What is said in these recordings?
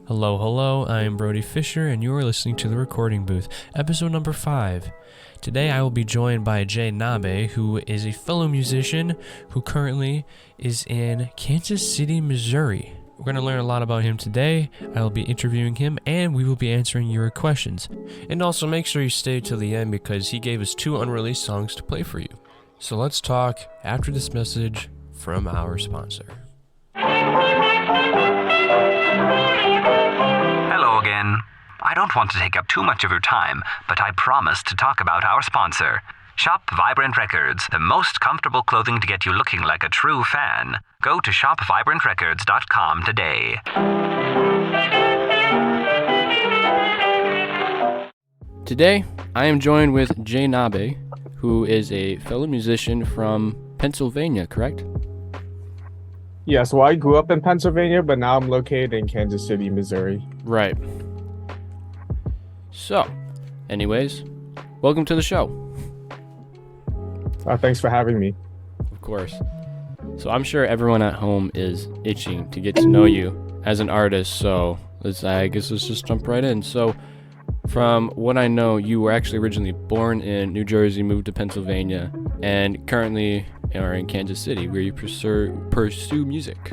Hello, hello, I am Brody Fischer, and you are listening to The Recording Booth, episode number 5. Today I will be joined by JNabe, who is a fellow musician who currently is in Kansas City, Missouri. We're going to learn a lot about him today. I will be interviewing him, and we will be answering your questions. And also make sure you stay till the end because he gave us 2 unreleased songs to play for you. So let's talk after this message from our sponsor. Hello again. I don't want to take up too much of your time, but I promise to talk about our sponsor. Shop Vibrant Records, the most comfortable clothing to get you looking like a true fan. Go to shopvibrantrecords.com today. Today, I am joined with JNabe, who is a fellow musician from Pennsylvania, correct? Yes, well, I grew up in Pennsylvania, but now I'm located in Kansas City, Missouri. Right. So, anyways, welcome to the show. Thanks for having me. Of course. So I'm sure everyone at home is itching to get to know you as an artist, so I guess let's just jump right in. So, from what I know, you were actually originally born in New Jersey, moved to Pennsylvania, and currently are in Kansas City, where you pursue music,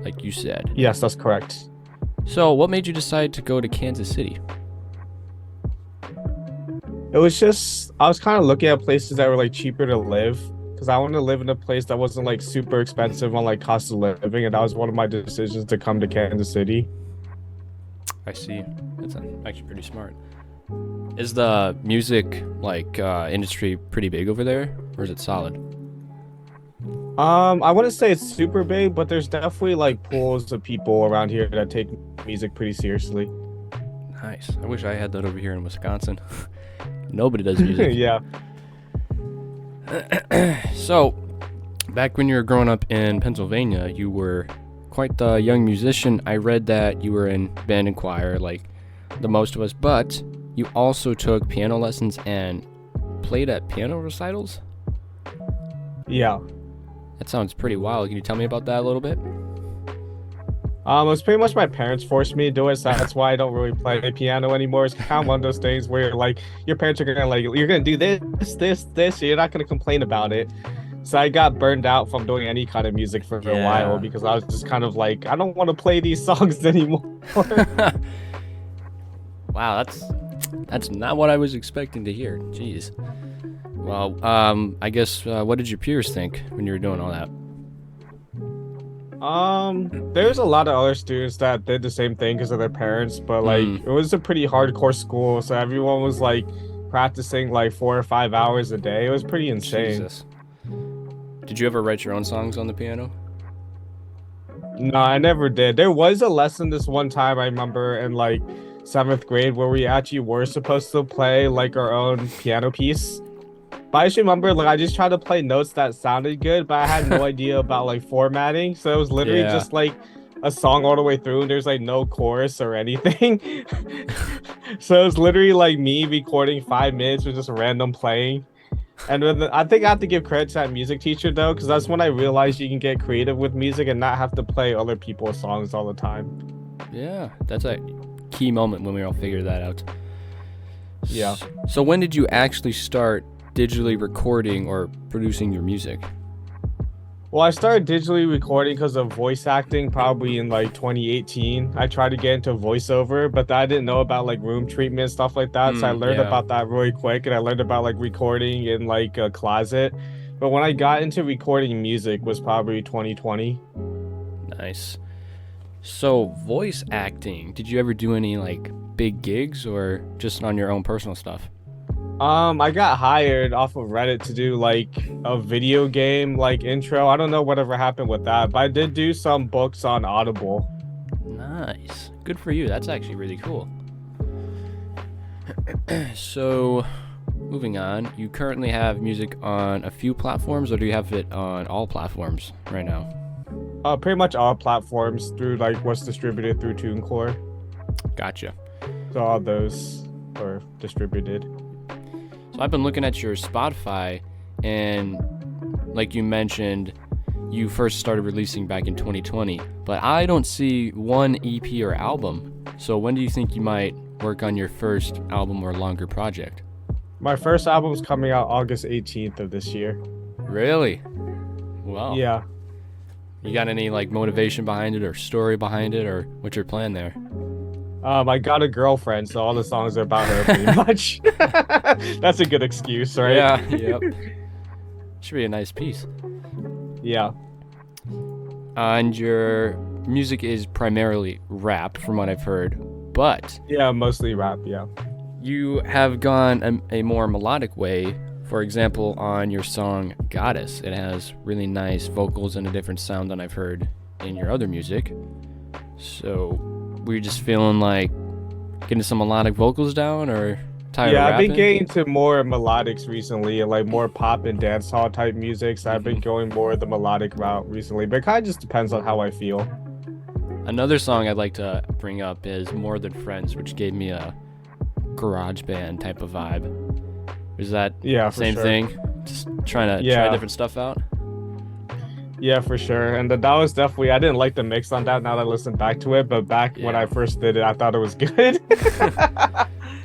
like you said. Yes, that's correct. So, what made you decide to go to Kansas City? It was just, I was kind of looking at places that were like cheaper to live, because I wanted to live in a place that wasn't like super expensive on like cost of living, and that was one of my decisions to come to Kansas City. I see. That's actually pretty smart. Is the music industry pretty big over there, or is it solid? I wouldn't say it's super big, but there's definitely like pools of people around here that take music pretty seriously. Nice. I wish I had that over here in Wisconsin. Nobody does music. Yeah. So, back when you were growing up in Pennsylvania, you were quite the young musician. I read that you were in band and choir, like the most of us, but you also took piano lessons and played at piano recitals? Yeah. That sounds pretty wild. Can you tell me about that a little bit? It was pretty much my parents forced me to do it, so that's why I don't really play piano anymore. It's kind of one of those things where like your parents are gonna like, you're gonna do this, you're not gonna complain about it. So I got burned out from doing any kind of music for a while because I was just kind of like, I don't want to play these songs anymore. Wow, that's not what I was expecting to hear. Jeez. Well, I guess what did your peers think when you were doing all that? There's a lot of other students that did the same thing because of their parents, but like it was a pretty hardcore school, so everyone was like practicing like 4 or 5 hours a day. It was pretty insane. Jesus. Did you ever write your own songs on the piano? No, I never did. There was a lesson this one time I remember in like 7th grade where we actually were supposed to play like our own piano piece. But I just remember, like, I just tried to play notes that sounded good, but I had no idea about, like, formatting. So it was literally just, like, a song all the way through, and there's, like, no chorus or anything. So it was literally, like, me recording 5 minutes with just random playing. And I think I have to give credit to that music teacher, though, because that's when I realized you can get creative with music and not have to play other people's songs all the time. Yeah, that's a key moment when we all figured that out. Yeah. So when did you actually start digitally recording or producing your music? Well, I started digitally recording because of voice acting probably in like 2018. I tried to get into voiceover, but I didn't know about like room treatment and stuff like that. So I learned about that really quick, and I learned about like recording in like a closet. But when I got into recording music was probably 2020. Nice. So voice acting, did you ever do any like big gigs or just on your own personal stuff? I got hired off of Reddit to do like a video game like intro. I don't know whatever happened with that, but I did do some books on Audible. Nice. Good for you. That's actually really cool. So, moving on, you currently have music on a few platforms, or do you have it on all platforms right now? Pretty much all platforms through like what's distributed through TuneCore. Gotcha. So all those are distributed. So I've been looking at your Spotify, and like you mentioned, you first started releasing back in 2020, but I don't see one EP or album. So when do you think you might work on your first album or longer project? My first album's coming out August 18th of this year. Really? Wow. Yeah. You got any like motivation behind it or story behind it, or what's your plan there? I got a girlfriend, so all the songs are about her pretty much. That's a good excuse, right? Yeah. Yep. Should be a nice piece. Yeah. And your music is primarily rap, from what I've heard, but Yeah, mostly rap, yeah. you have gone a more melodic way. For example, on your song Goddess, it has really nice vocals and a different sound than I've heard in your other music. So, were you just feeling like getting some melodic vocals down, or tired of Yeah, I've rapping? been getting to more melodics recently, like more pop and dancehall type music. So I've been going more the melodic route recently, but it kind of just depends on how I feel. Another song I'd like to bring up is More Than Friends, which gave me a garage band type of vibe. Is that Yeah, the for same sure. thing? Just trying to try Yeah. different stuff out? Yeah, for sure. And that was definitely, I didn't like the mix on that now that I listened back to it, but back when Yeah. I first did it, I thought it was good.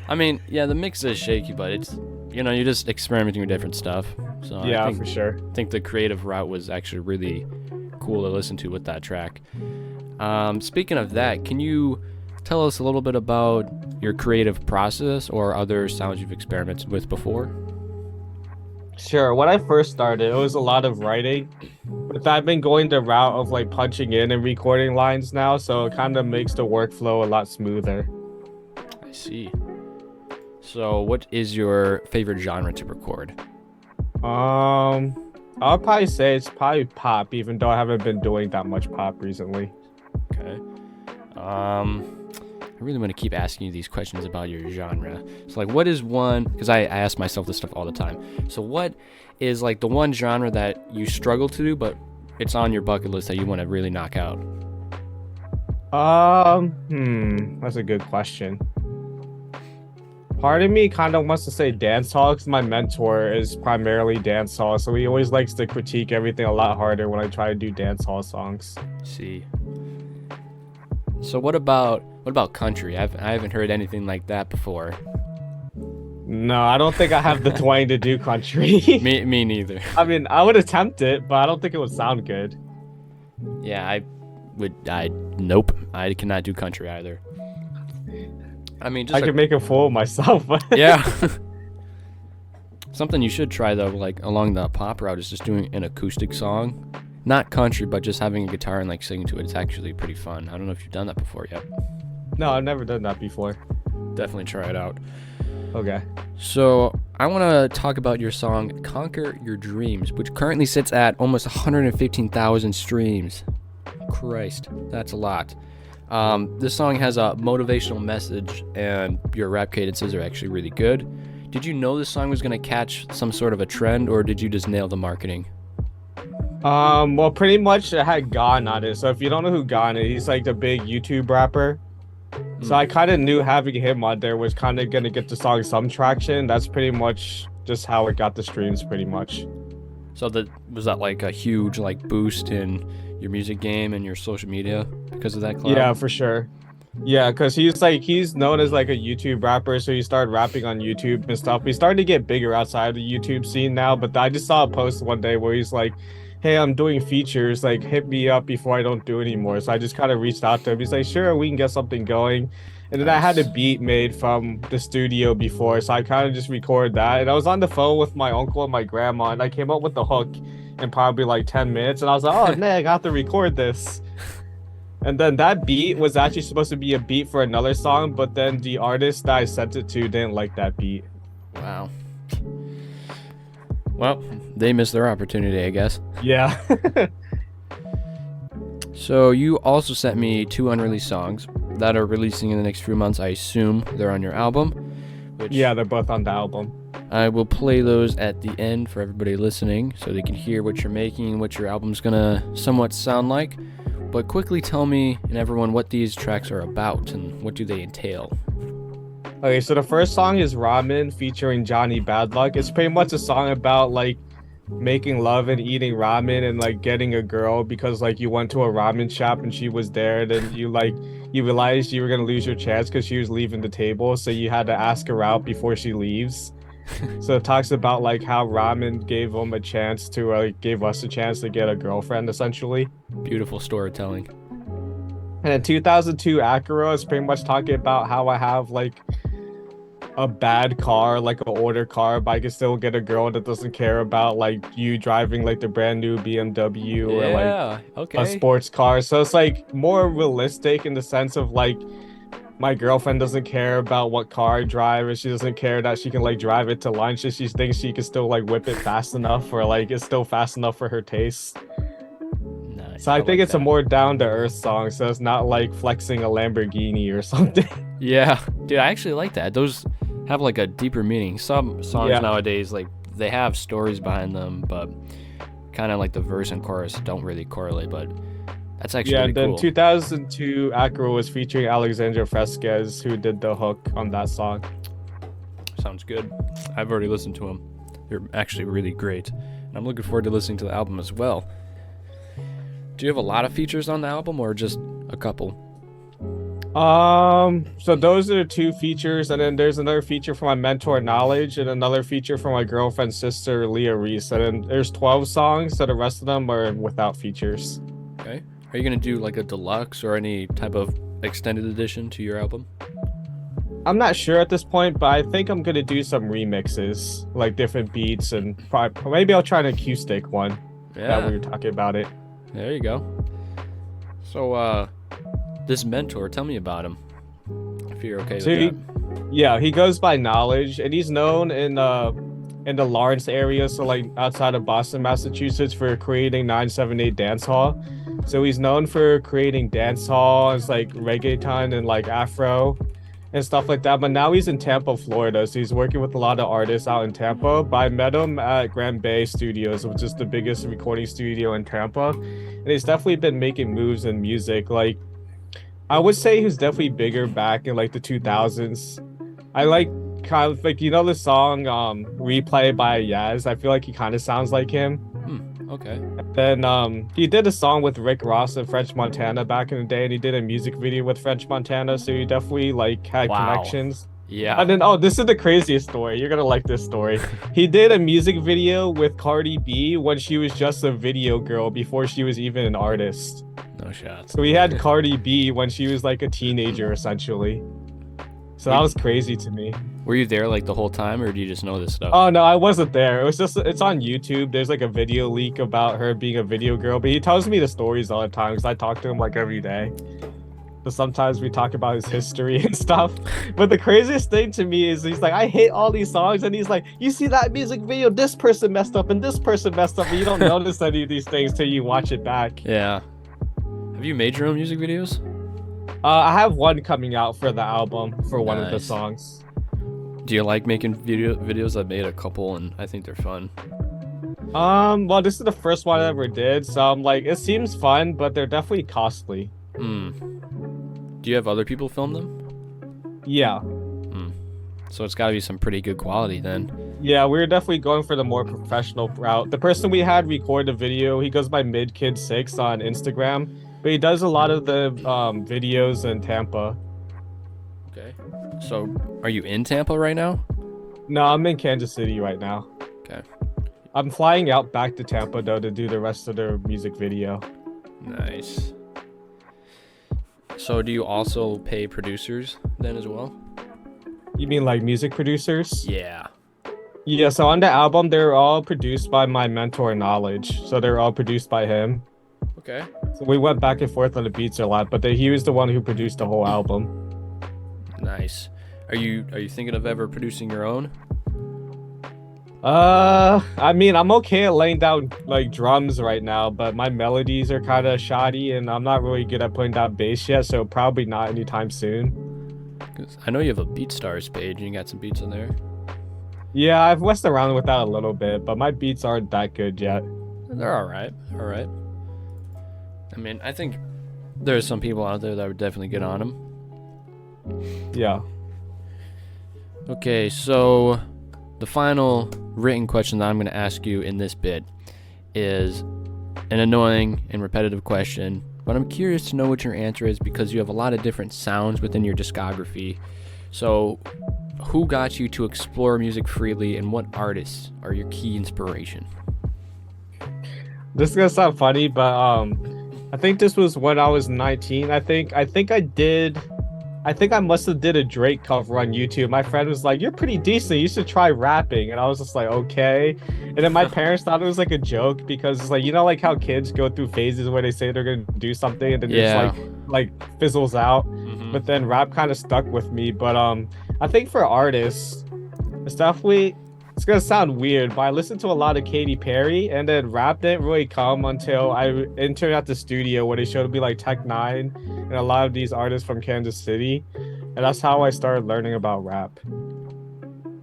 I mean, yeah, the mix is shaky, but it's, you're just experimenting with different stuff. So Yeah, I for sure. think the creative route was actually really cool to listen to with that track. Speaking of that, can you tell us a little bit about your creative process or other sounds you've experimented with before? Sure. When I first started, it was a lot of writing, but I've been going the route of like punching in and recording lines now, so it kind of makes the workflow a lot smoother. I see. So what is your favorite genre to record? I'll probably say it's probably pop, even though I haven't been doing that much pop recently. Okay. I really want to keep asking you these questions about your genre. So like, what is one, because I ask myself this stuff all the time. So what is like the one genre that you struggle to do, but it's on your bucket list that you want to really knock out? That's a good question. Part of me kind of wants to say dancehall because my mentor is primarily dancehall, so he always likes to critique everything a lot harder when I try to do dancehall songs. See. So what about country? I haven't heard anything like that before. No, I don't think I have the twang to do country. Me neither. I mean, I would attempt it, but I don't think it would sound good. Yeah, nope. I cannot do country either. I mean, just I could make a fool of myself. yeah. Something you should try though, like along the pop route, is just doing an acoustic song. Not country, but just having a guitar and like singing to it. It's actually pretty fun. I don't know if you've done that before yet. No, I've never done that before. Definitely try it out. Okay. So I want to talk about your song Conquer Your Dreams, which currently sits at almost 115,000 streams. Christ, that's a lot. This song has a motivational message, and your rap cadences are actually really good. Did you know this song was going to catch some sort of a trend, or did you just nail the marketing? Well, pretty much it had GAWNE on it. So if you don't know who GAWNE is, he's like the big YouTube rapper. So I kind of knew having him on there was kind of going to get the song some traction. That's pretty much just how it got the streams, pretty much. So was that like a huge like boost in your music game and your social media because of that collab? Yeah, for sure. Yeah, because he's known as like a YouTube rapper, so he started rapping on YouTube and stuff. He's starting to get bigger outside of the YouTube scene now, but I just saw a post one day where he's like, hey, I'm doing features, like hit me up before I don't do anymore. So I just kind of reached out to him. He's like, sure, we can get something going. And then I had a beat made from the studio before, so I kind of just recorded that. And I was on the phone with my uncle and my grandma, and I came up with the hook in probably like 10 minutes. And I was like, oh, man, I have to record this. And then that beat was actually supposed to be a beat for another song, but then the artist that I sent it to didn't like that beat. Wow. Well, they missed their opportunity, I guess. Yeah. So you also sent me 2 unreleased songs that are releasing in the next few months. I assume they're on your album. Which Yeah, they're both on the album. I will play those at the end for everybody listening so they can hear what you're making, what your album's gonna somewhat sound like. But quickly tell me and everyone what these tracks are about and what do they entail. Okay, so the first song is Ramen featuring Johnny Bad Luck. It's pretty much a song about like making love and eating ramen and like getting a girl because like you went to a ramen shop and she was there, then you realized you were gonna lose your chance because she was leaving the table, so you had to ask her out before she leaves. So it talks about like how ramen gave him a chance to gave us a chance to get a girlfriend essentially. Beautiful storytelling. And in 2002 Acura is pretty much talking about how I have like a bad car, like an older car, but I can still get a girl that doesn't care about like you driving like the brand new BMW or like a sports car. So it's like more realistic in the sense of like my girlfriend doesn't care about what car I drive, and she doesn't care that she can like drive it to lunch, and she thinks she can still like whip it fast enough, or like it's still fast enough for her taste. Nice. So I think like it's that. a more down to earth song, so it's not like flexing a Lamborghini or something. Yeah, dude, I actually like that. Those have like a deeper meaning. Some songs nowadays, like they have stories behind them, but kind of like the verse and chorus don't really correlate. But that's actually really and then cool. 2002 Acura was featuring Alexandra Fresquez, who did the hook on that song. Sounds good. I've already listened to them. They're actually really great, and I'm looking forward to listening to the album as well. Do you have a lot of features on the album, or just a couple? So those are 2 features, and then there's another feature from my mentor Nawlage, and another feature from my girlfriend's sister Leah Reese, and then there's 12 songs, so the rest of them are without features. Okay. Are you gonna do like a deluxe or any type of extended edition to your album? I'm not sure at this point, but I think I'm gonna do some remixes, like different beats, and maybe I'll try an acoustic one. That we were talking about it. There you go. So, this mentor, tell me about him, if you're okay with that. Yeah, he goes by Nawlage, and he's known in the Lawrence area, so like outside of Boston, Massachusetts, for creating 978 Dance Hall. So he's known for creating dance halls, like reggaeton and like Afro and stuff like that. But now he's in Tampa, Florida, so he's working with a lot of artists out in Tampa. But I met him at Grand Bay Studios, which is the biggest recording studio in Tampa, and he's definitely been making moves in music. Like, I would say he was definitely bigger back in like the 2000s. I like kind of like, you know, the song Replay by Yaz. I feel like he kind of sounds like him. Okay. Then he did a song with Rick Ross and French Montana back in the day, and he did a music video with French Montana, so he definitely like had connections. Yeah. And then this is the craziest story. You're gonna like this story. He did a music video with Cardi B when she was just a video girl before she was even an artist. No shots. So he had Cardi B when she was like a teenager, essentially. So that was crazy to me. Were you there like the whole time, or do you just know this stuff? Oh no, I wasn't there. It was just, it's on YouTube. There's like a video leak about her being a video girl, but he tells me the stories all the time because I talk to him like every day. So sometimes we talk about his history and stuff. But the craziest thing to me is he's like, I hate all these songs, and he's like, you see that music video, this person messed up and this person messed up, and you don't notice any of these things till you watch it back. Yeah. Have you made your own music videos? I have one coming out for the album for one of the Nice. songs. Do you like making videos? I've made a couple, and I think they're fun. Well, this is the first one I ever did, so I'm like, it seems fun, but they're definitely costly. Do you have other people film them? Yeah. So it's got to be some pretty good quality then. Yeah, we're definitely going for the more professional route. The person we had record the video, he goes by MidKid6 on Instagram, but he does a lot of the videos in Tampa. Okay. So are you in Tampa right now? No, I'm in Kansas City right now. Okay. I'm flying out back to Tampa though to do the rest of the music video. Nice. So do you also pay producers then as well? You mean like music producers? Yeah. Yeah, so on the album, they're all produced by my mentor Nawlage. So they're all produced by him. Okay. So we went back and forth on the beats a lot, but he was the one who produced the whole album. Nice. Are you thinking of ever producing your own? I mean, I'm okay at laying down like drums right now, but my melodies are kind of shoddy, and I'm not really good at putting down bass yet, so probably not anytime soon. 'Cause I know you have a BeatStars page, and you got some beats on there. Yeah, I've messed around with that a little bit, but my beats aren't that good yet. They're all right. All right. I mean, I think there's some people out there that would definitely get on them. Yeah. Okay, so the final written question that I'm going to ask you in this bit is an annoying and repetitive question, but I'm curious to know what your answer is because you have a lot of different sounds within your discography. So, who got you to explore music freely, and what artists are your key inspiration? This is gonna sound funny, but I think this was when I was 19. I think I must have did a Drake cover on YouTube. My friend was like, "You're pretty decent. You should try rapping." And I was just like, "Okay." And then my parents thought it was like a joke because it's like, you know, like how kids go through phases where they say they're gonna do something and then it's like fizzles out. But then rap kind of stuck with me. But I think for artists, it's gonna sound weird, but I listened to a lot of Katy Perry, and then rap didn't really come until I entered at the studio where they showed me like Tech Nine and a lot of these artists from Kansas City, and that's how I started learning about rap.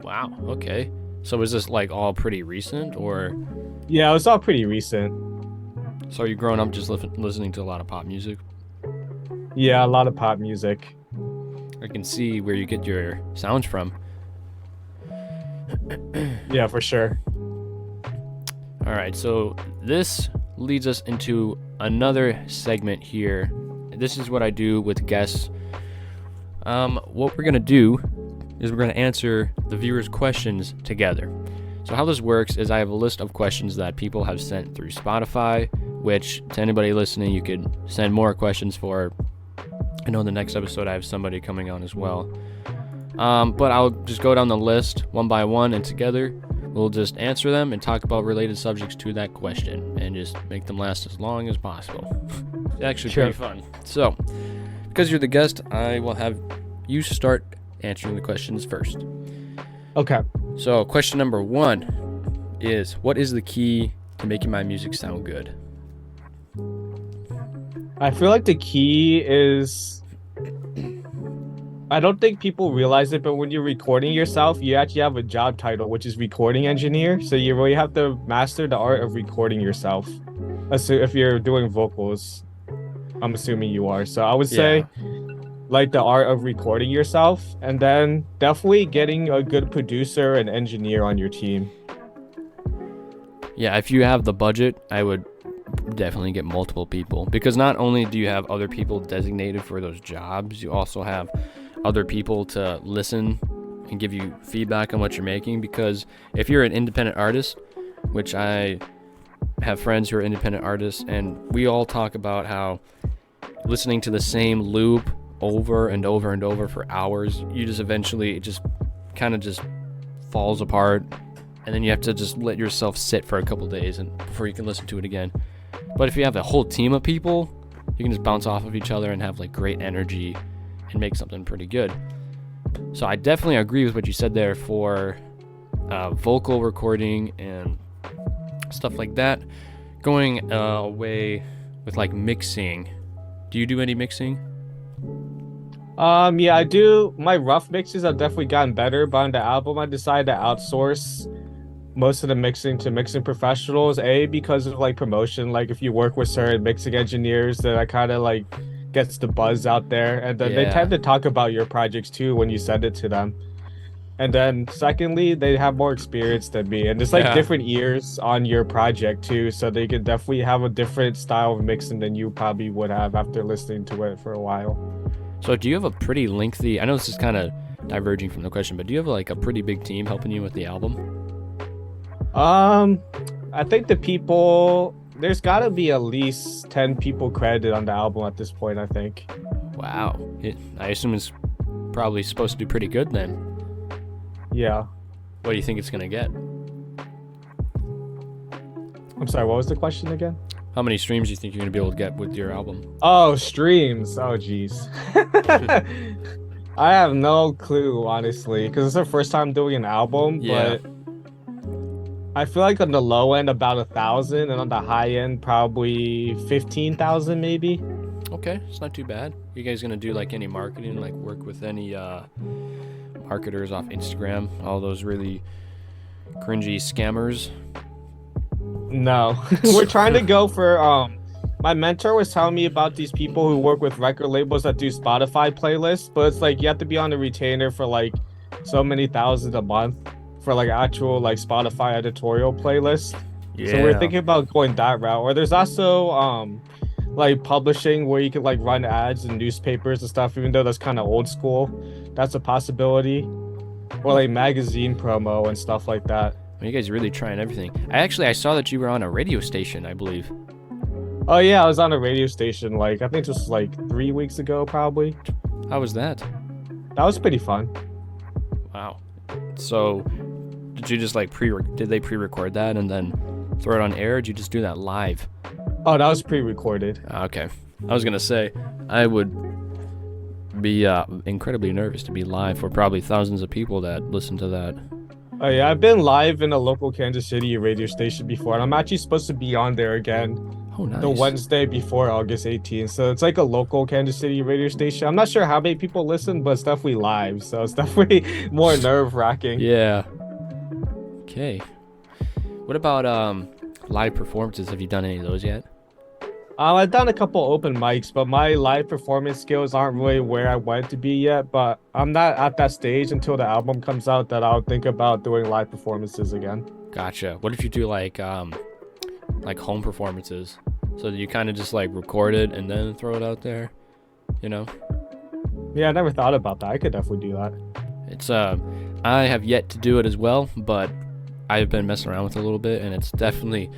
Wow. Okay. So was this like all pretty recent, or? Yeah, it was all pretty recent. So are you growing up just listening to a lot of pop music? Yeah, a lot of pop music. I can see where you get your sounds from. Yeah, for sure. All right, so this leads us into another segment here. This is what I do with guests. What we're gonna do is we're gonna answer the viewers' questions together. So how this works is I have a list of questions that people have sent through Spotify, which to anybody listening, you could send more questions for. I know in the next episode I have somebody coming on as well. But I'll just go down the list one by one, and together we'll just answer them and talk about related subjects to that question and just make them last as long as possible. It's actually pretty fun. So, because you're the guest, I will have you start answering the questions first. Okay. So, question number 1 is, what is the key to making my music sound good? I feel like the key is, I don't think people realize it, but when you're recording yourself, you actually have a job title, which is recording engineer. So you really have to master the art of recording yourself. So if you're doing vocals, I'm assuming you are. So I would say like the art of recording yourself, and then definitely getting a good producer and engineer on your team. Yeah, if you have the budget, I would definitely get multiple people, because not only do you have other people designated for those jobs, you also have other people to listen and give you feedback on what you're making. Because if you're an independent artist, which I have friends who are independent artists, and we all talk about how listening to the same loop over and over and over for hours, you just eventually, it just kind of just falls apart, and then you have to just let yourself sit for a couple days and before you can listen to it again. But if you have a whole team of people, you can just bounce off of each other and have like great energy and make something pretty good. So I definitely agree with what you said there for vocal recording and stuff like that. Going away with like mixing, do you do any mixing? Yeah, I do. My rough mixes have definitely gotten better, but on the album I decided to outsource most of the mixing to mixing professionals, because of like promotion. Like if you work with certain mixing engineers, then I kind of like gets the buzz out there, and then they tend to talk about your projects too when you send it to them. And then secondly, they have more experience than me, and there's like different ears on your project too, so they could definitely have a different style of mixing than you probably would have after listening to it for a while. So do you have a pretty lengthy, I know this is kind of diverging from the question, but do you have like a pretty big team helping you with the album? I think the people, there's got to be at least 10 people credited on the album at this point, I think. Wow. I assume it's probably supposed to do pretty good then. Yeah. What do you think it's going to get? I'm sorry, what was the question again? How many streams do you think you're going to be able to get with your album? Oh, streams. Oh, geez. I have no clue, honestly, because it's the first time doing an album, but I feel like on the low end about 1,000, and on the high end probably 15,000 maybe. Okay, it's not too bad. You guys gonna do like any marketing, like work with any marketers off Instagram, all those really cringy scammers? No. We're trying to go for my mentor was telling me about these people who work with record labels that do Spotify playlists, but it's like you have to be on the retainer for like so many thousand a month. for like actual like Spotify editorial playlist. Yeah. So we're thinking about going that route. Or there's also like publishing where you can like run ads in newspapers and stuff, even though that's kind of old school. That's a possibility. Or like magazine promo and stuff like that. You guys are really trying everything. I saw that you were on a radio station, I believe. Oh yeah, I was on a radio station like I think this was like 3 weeks ago probably. How was that? That was pretty fun. Wow. So, did you just like did they pre-record that and then throw it on air? Or did you just do that live? Oh, that was pre-recorded. Okay. I was gonna say, I would be incredibly nervous to be live for probably thousands of people that listen to that. Oh yeah, I've been live in a local Kansas City radio station before, and I'm actually supposed to be on there again Oh, nice. the Wednesday before August 18th. So it's like a local Kansas City radio station. I'm not sure how many people listen, but it's definitely live, so it's definitely more nerve-wracking. Yeah. Okay. What about live performances? Have you done any of those yet? I've done a couple open mics, but my live performance skills aren't really where I want to be yet. But I'm not at that stage until the album comes out that I'll think about doing live performances again. Gotcha. What if you do like home performances? So that you kind of just like record it and then throw it out there, you know? Yeah, I never thought about that. I could definitely do that. It's I have yet to do it as well, but I've been messing around with it a little bit, and it's definitely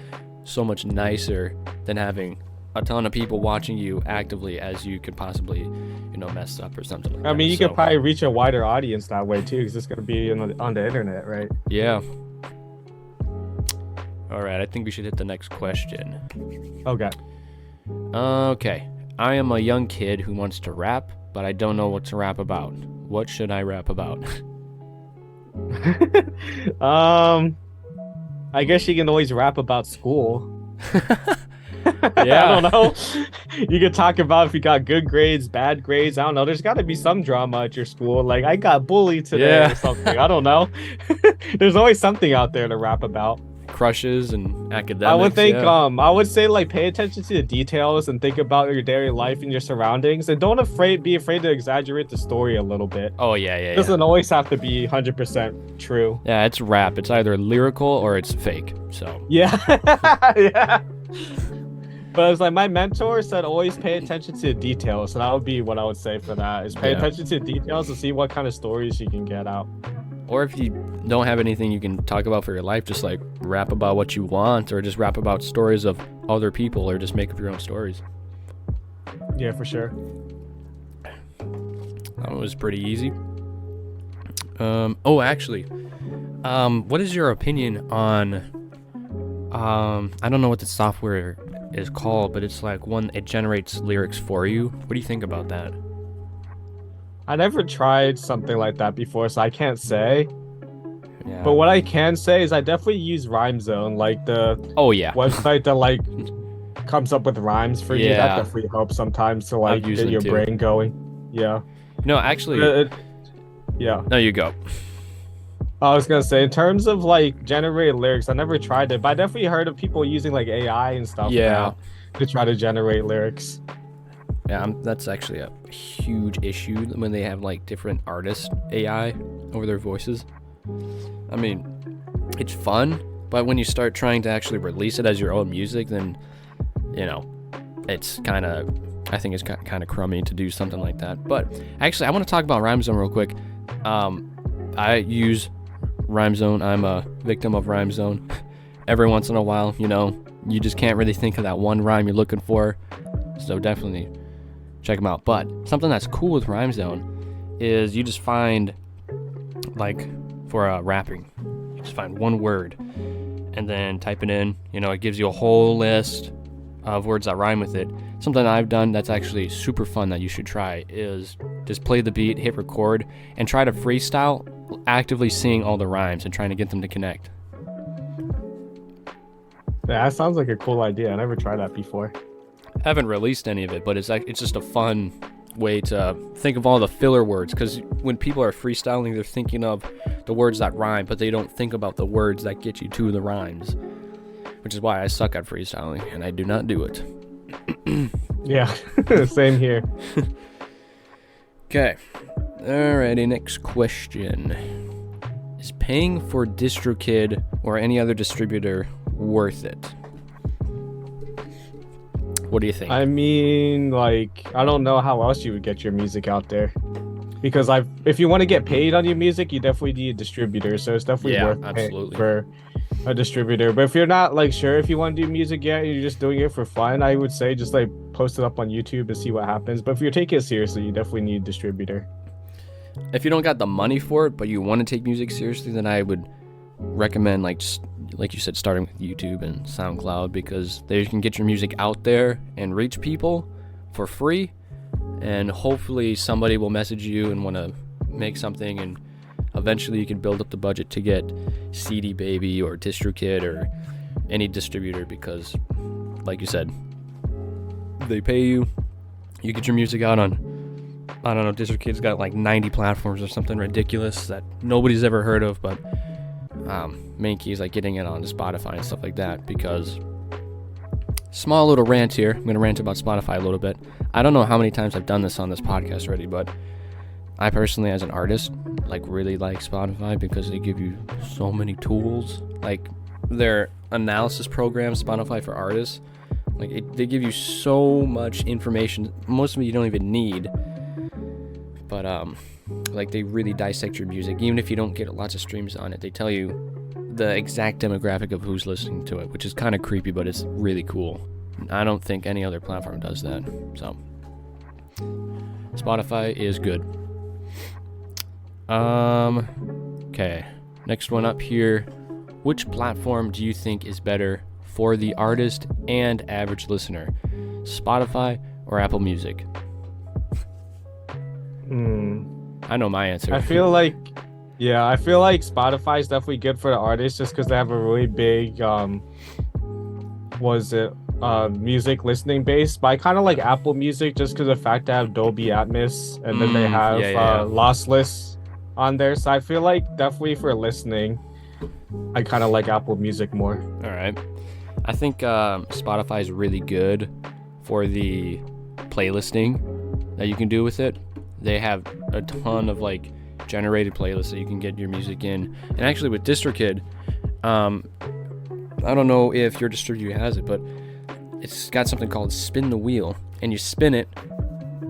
so much nicer than having a ton of people watching you actively as you could possibly, you know, mess up or something like that. I mean, you could probably reach a wider audience that way too, because it's gonna be on the internet, right? Yeah. All right, I think we should hit the next question. Okay. Okay. I am a young kid who wants to rap, but I don't know what to rap about. What should I rap about? I guess you can always rap about school. Yeah. I don't know. You could talk about if you got good grades, bad grades. I don't know. There's got to be some drama at your school. Like, I got bullied today or something. I don't know. There's always something out there to rap about. Crushes and academics. I would think, yeah. I would say, like, pay attention to the details and think about your daily life and your surroundings. And don't be afraid to exaggerate the story a little bit. Oh, yeah. It doesn't always have to be 100% true. Yeah, it's rap. It's either lyrical or it's fake. So. Yeah. Yeah. But it's like my mentor said, always pay attention to the details. So that would be what I would say for that, is pay attention to the details and see what kind of stories you can get out. Or if you don't have anything you can talk about for your life, just like rap about what you want, or just rap about stories of other people, or just make up your own stories. Yeah, for sure. That was pretty easy. Actually, what is your opinion on, I don't know what the software is called, but it's like it generates lyrics for you. What do you think about that? I never tried something like that before, so I can't say. Yeah. But what I can say is I definitely use RhymeZone, like the website that like comes up with rhymes for you. That definitely helps sometimes to like get your brain going. Yeah. No, actually. Yeah. No, you go. I was gonna say, in terms of like generated lyrics, I never tried it, but I definitely heard of people using like AI and stuff now to try to generate lyrics. Yeah, that's actually a huge issue when they have like different artist AI over their voices. I mean, it's fun, but when you start trying to actually release it as your own music, then, you know, it's kind of, I think it's kind of crummy to do something like that. But actually, I want to talk about RhymeZone real quick. I use RhymeZone. I'm a victim of RhymeZone. Every once in a while, you know, you just can't really think of that one rhyme you're looking for. So definitely check them out. But something that's cool with RhymeZone is you just find, like, for rapping, you just find one word and then type it in. You know, it gives you a whole list of words that rhyme with it. Something I've done that's actually super fun that you should try is just play the beat, hit record, and try to freestyle, actively seeing all the rhymes and trying to get them to connect. Yeah, that sounds like a cool idea. I never tried that before. I haven't released any of it, but it's just a fun way to think of all the filler words, because when people are freestyling, they're thinking of the words that rhyme, but they don't think about the words that get you to the rhymes, which is why I suck at freestyling, and I do not do it. Yeah, same here. Okay. Alrighty, next question. Is paying for DistroKid or any other distributor worth it? What do you think? I mean, like, I don't know how else you would get your music out there. Because if you want to get paid on your music, you definitely need a distributor. So it's definitely worth paying for a distributor. But if you're not like sure if you want to do music yet, and you're just doing it for fun, I would say just like post it up on YouTube and see what happens. But if you're taking it seriously, you definitely need a distributor. If you don't got the money for it, but you want to take music seriously, then I would recommend like you said, starting with YouTube and SoundCloud, because there you can get your music out there and reach people for free. And hopefully somebody will message you and want to make something, and eventually you can build up the budget to get CD Baby or DistroKid or any distributor, because like you said, they pay you, you get your music out on, I don't know, DistroKid's got like 90 platforms or something ridiculous that nobody's ever heard of, but main key is like getting it on Spotify and stuff like that. Because small little rant here, I'm going to rant about Spotify a little bit. I don't know how many times I've done this on this podcast already, but I personally, as an artist, like really like Spotify because they give you so many tools. Like their analysis program, Spotify for Artists, like they give you so much information. Most of it you don't even need, but like they really dissect your music. Even if you don't get lots of streams on it, they tell you the exact demographic of who's listening to it, which is kind of creepy, but it's really cool. I don't think any other platform does that. So Spotify is good. Okay, next one up here. Which platform do you think is better for the artist and average listener? Spotify or Apple Music? I know my answer. I feel like Spotify is definitely good for the artists just because they have a really big music listening base. But I kind of like Apple Music just because of the fact they have Dolby Atmos, and then they have lossless on there. So I feel like definitely for listening, I kind of like Apple Music more. All right. I think Spotify is really good for the playlisting that you can do with it. They have a ton of like generated playlists that you can get your music in. And actually with DistroKid, I don't know if your distributor has it, but it's got something called Spin the Wheel, and you spin it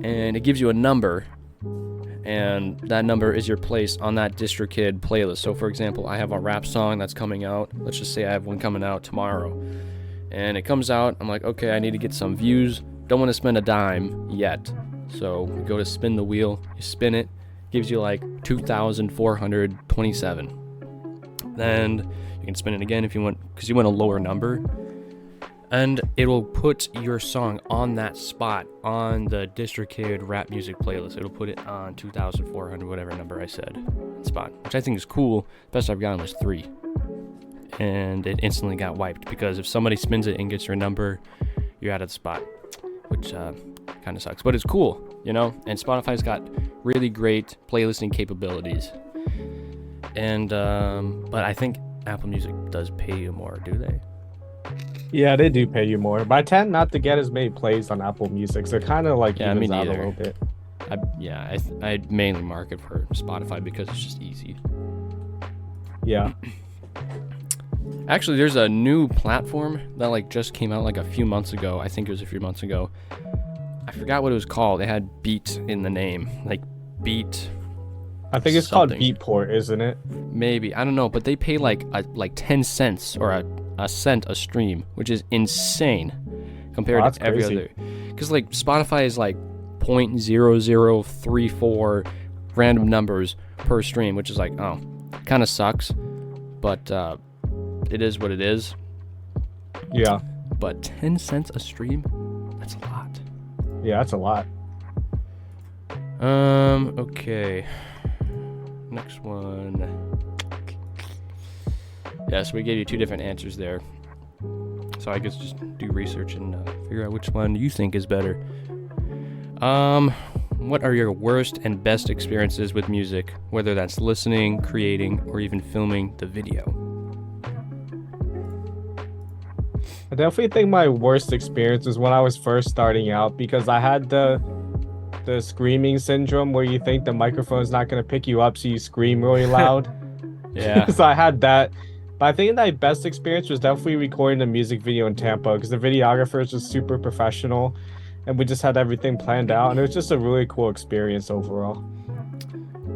and it gives you a number, and that number is your place on that DistroKid playlist. So for example, I have a rap song that's coming out. Let's just say I have one coming out tomorrow, and it comes out. I'm like, okay, I need to get some views. Don't want to spend a dime yet. So we go to Spin the Wheel, you spin it, gives you like 2,427. Then you can spin it again if you want, because you want a lower number. And it will put your song on that spot on the DistroKid rap music playlist. It'll put it on 2,400, whatever number I said, spot, which I think is cool. Best I've gotten was 3. And it instantly got wiped because if somebody spins it and gets your number, you're out of the spot, which kind of sucks, but it's cool, you know. And Spotify's got really great playlisting capabilities. And but I think Apple Music does pay you more, do they? Yeah, they do pay you more, but I tend not to get as many plays on Apple Music, so it kind of like evens out a little bit. I mainly market for Spotify because it's just easy. Yeah. Actually, there's a new platform that like just came out like a few months ago. I think it was a few months ago. I forgot what it was called. It had Beat in the name, like Beat. I think it's called Beatport, isn't it? Maybe, I don't know, but they pay like 10 cents or a cent a stream, which is insane compared to every other. Because like Spotify is like 0.0034 random numbers per stream, which is like, oh, kind of sucks, but it is what it is. Yeah. But 10 cents a stream, that's a lot. Yeah, that's a lot. Okay. Next one. Yeah, so we gave you 2 different answers there. So I guess just do research and figure out which one you think is better. What are your worst and best experiences with music, whether that's listening, creating, or even filming the video? I definitely think my worst experience was when I was first starting out, because I had the screaming syndrome where you think the microphone's not going to pick you up, so you scream really loud. Yeah. So I had that. But I think my best experience was definitely recording the music video in Tampa because the videographer is just super professional and we just had everything planned out and it was just a really cool experience overall.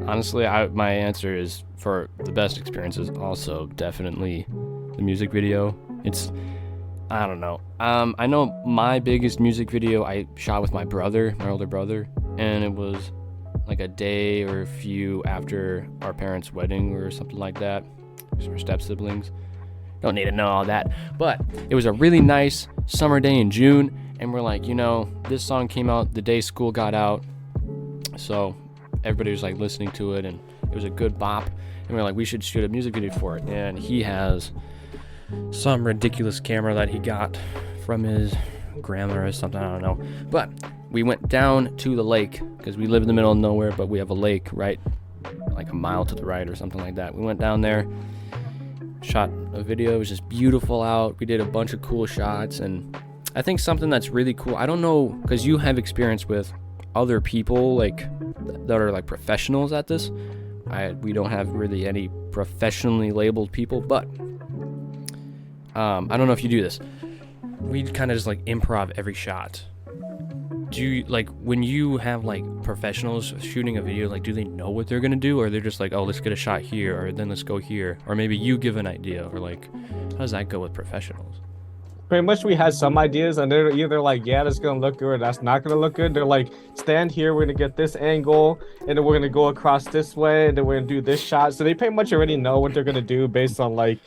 Honestly, my answer is for the best experiences also definitely the music video. I don't know. I know my biggest music video I shot with my brother, my older brother, and it was like a day or a few after our parents' wedding or something like that. We're step siblings. Don't need to know all that. But it was a really nice summer day in June, and we're like, this song came out the day school got out, so everybody was like listening to it, and it was a good bop. And we're like, we should shoot a music video for it. And he has some ridiculous camera that he got from his grandma or something, I don't know. But we went down to the lake because we live in the middle of nowhere, but we have a lake right like a mile to the right or something like that. We went down there, shot a video. It was just beautiful out. We did a bunch of cool shots, and I think something that's really cool, I don't know, because you have experience with other people like that are like professionals at this. We don't have really any professionally labeled people, but I don't know if you do this. We kind of just like improv every shot. Do you, like, when you have like professionals shooting a video, like, do they know what they're gonna do, or they're just like, oh, let's get a shot here, or then let's go here, or maybe you give an idea, or like, how does that go with professionals? Pretty much we had some ideas and they're either like, yeah, that's gonna look good or that's not gonna look good. They're like, stand here, we're gonna get this angle and then we're gonna go across this way and then we're gonna do this shot. So they pretty much already know what they're gonna do based on like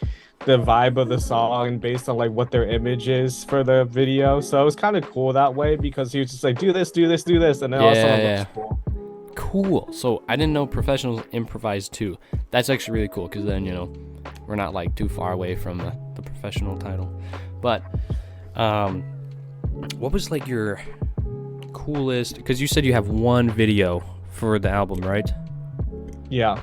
the vibe of the song and based on like what their image is for the video. So it was kind of cool that way because he was just like, do this, do this, do this, and then all of a sudden it looks cool. Cool. So I didn't know professionals improvise too. That's actually really cool because then, we're not like too far away from the professional title. But what was like your coolest, because you said you have one video for the album, right? Yeah.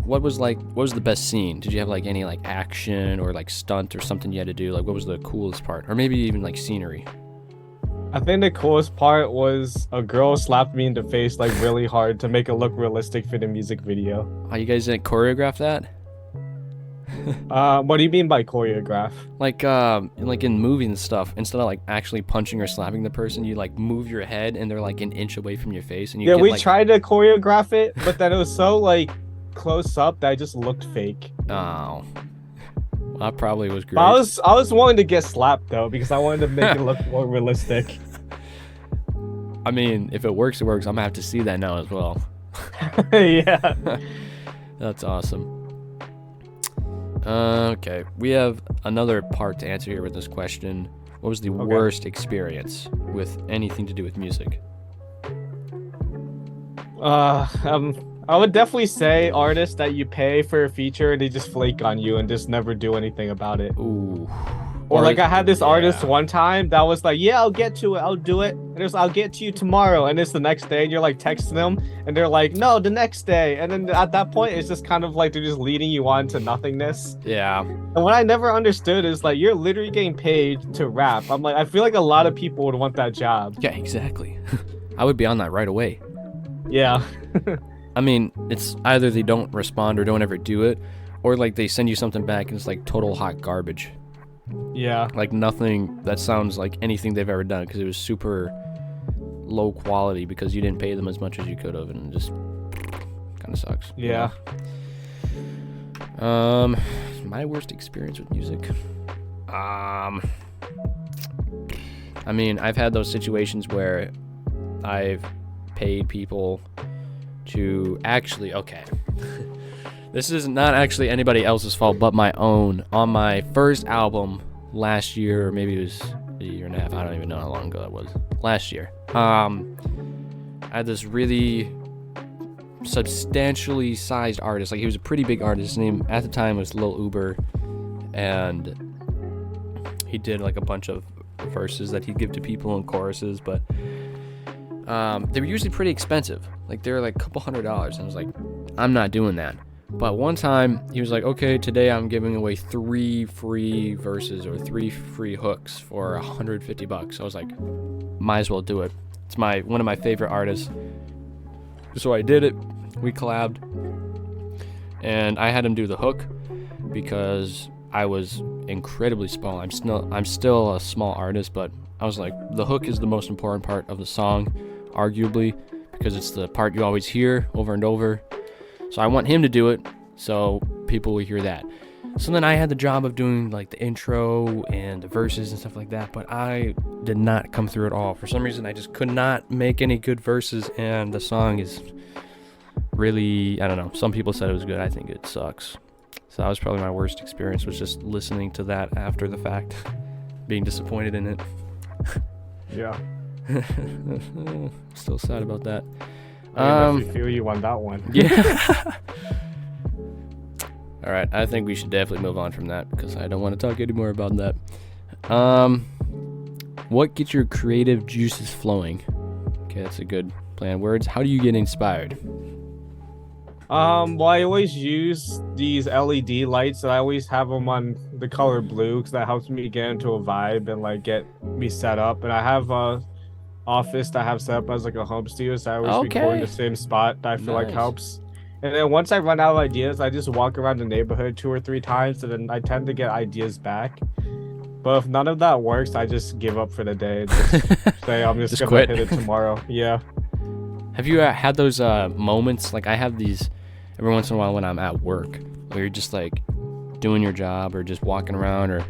What was the best scene? Did you have like any like action or like stunt or something you had to do? Like, what was the coolest part? Or maybe even like scenery? I think the coolest part was a girl slapped me in the face like really hard to make it look realistic for the music video. Oh, you guys didn't choreograph that? What do you mean by choreograph? Like in movies and stuff, instead of like actually punching or slapping the person, you like move your head and they're like an inch away from your face, and you we like... tried to choreograph it, but then it was so like close up that I just looked fake. Oh, well, that probably was great. But I was wanting to get slapped though because I wanted to make it look more realistic. I mean, if it works, it works. I'm gonna have to see that now as well. Yeah. That's awesome. Okay, we have another part to answer here with this question. What was the worst experience with anything to do with music? I would definitely say artists that you pay for a feature and they just flake on you and just never do anything about it. Ooh. Or like I had this artist one time that was like, yeah, I'll get to it, I'll do it. And I'll get to you tomorrow. And it's the next day and you're like texting them and they're like, no, the next day. And then at that point, it's just kind of like they're just leading you on to nothingness. Yeah. And what I never understood is like, you're literally getting paid to rap. I'm like, I feel like a lot of people would want that job. Yeah, exactly. I would be on that right away. Yeah. I mean, it's either they don't respond or don't ever do it, or like they send you something back and it's like total hot garbage. Yeah. Like nothing that sounds like anything they've ever done because it was super low quality because you didn't pay them as much as you could have, and it just kind of sucks. Yeah. My worst experience with music. I mean, I've had those situations where I've paid people to actually, this is not actually anybody else's fault but my own. On my first album last year, or maybe it was a year and a half, I don't even know how long ago that was. Last year. I had this really substantially sized artist. Like, he was a pretty big artist. His name at the time was Lil Uber, and he did like a bunch of verses that he'd give to people and choruses, but they were usually pretty expensive. Like, they were like a couple $100s, and I was like, I'm not doing that. But one time he was like, okay, today I'm giving away 3 free verses or 3 free hooks for $150. I was like, might as well do it. It's one of my favorite artists. So I did it. We collabed. and I had him do the hook because I was incredibly small. I'm still a small artist, but I was like, the hook is the most important part of the song, arguably, because it's the part you always hear over and over. So I want him to do it so people will hear that. So then I had the job of doing like the intro and the verses and stuff like that, but I did not come through at all. For some reason, I just could not make any good verses, and the song is really, I don't know. Some people said it was good. I think it sucks. So that was probably my worst experience, was just listening to that after the fact, being disappointed in it. Yeah. Still sad about that. I definitely feel you on that one. Yeah. All right, I think we should definitely move on from that because I don't want to talk anymore about that. What gets your creative juices flowing? Okay, that's a good play on words. How do you get inspired? Well, I always use these LED lights, and I always have them on the color blue because that helps me get into a vibe and like get me set up. And I have a office that I have set up as like a home studio, so I always record in the same spot that I feel like helps. And then once I run out of ideas, I just walk around the neighborhood 2 or 3 times, and then I tend to get ideas back. But if none of that works, I just give up for the day and just say I'm just gonna quit. hit it tomorrow. Yeah. Have you had those moments? Like I have these every once in a while when I'm at work, where you're just like doing your job or just walking around, or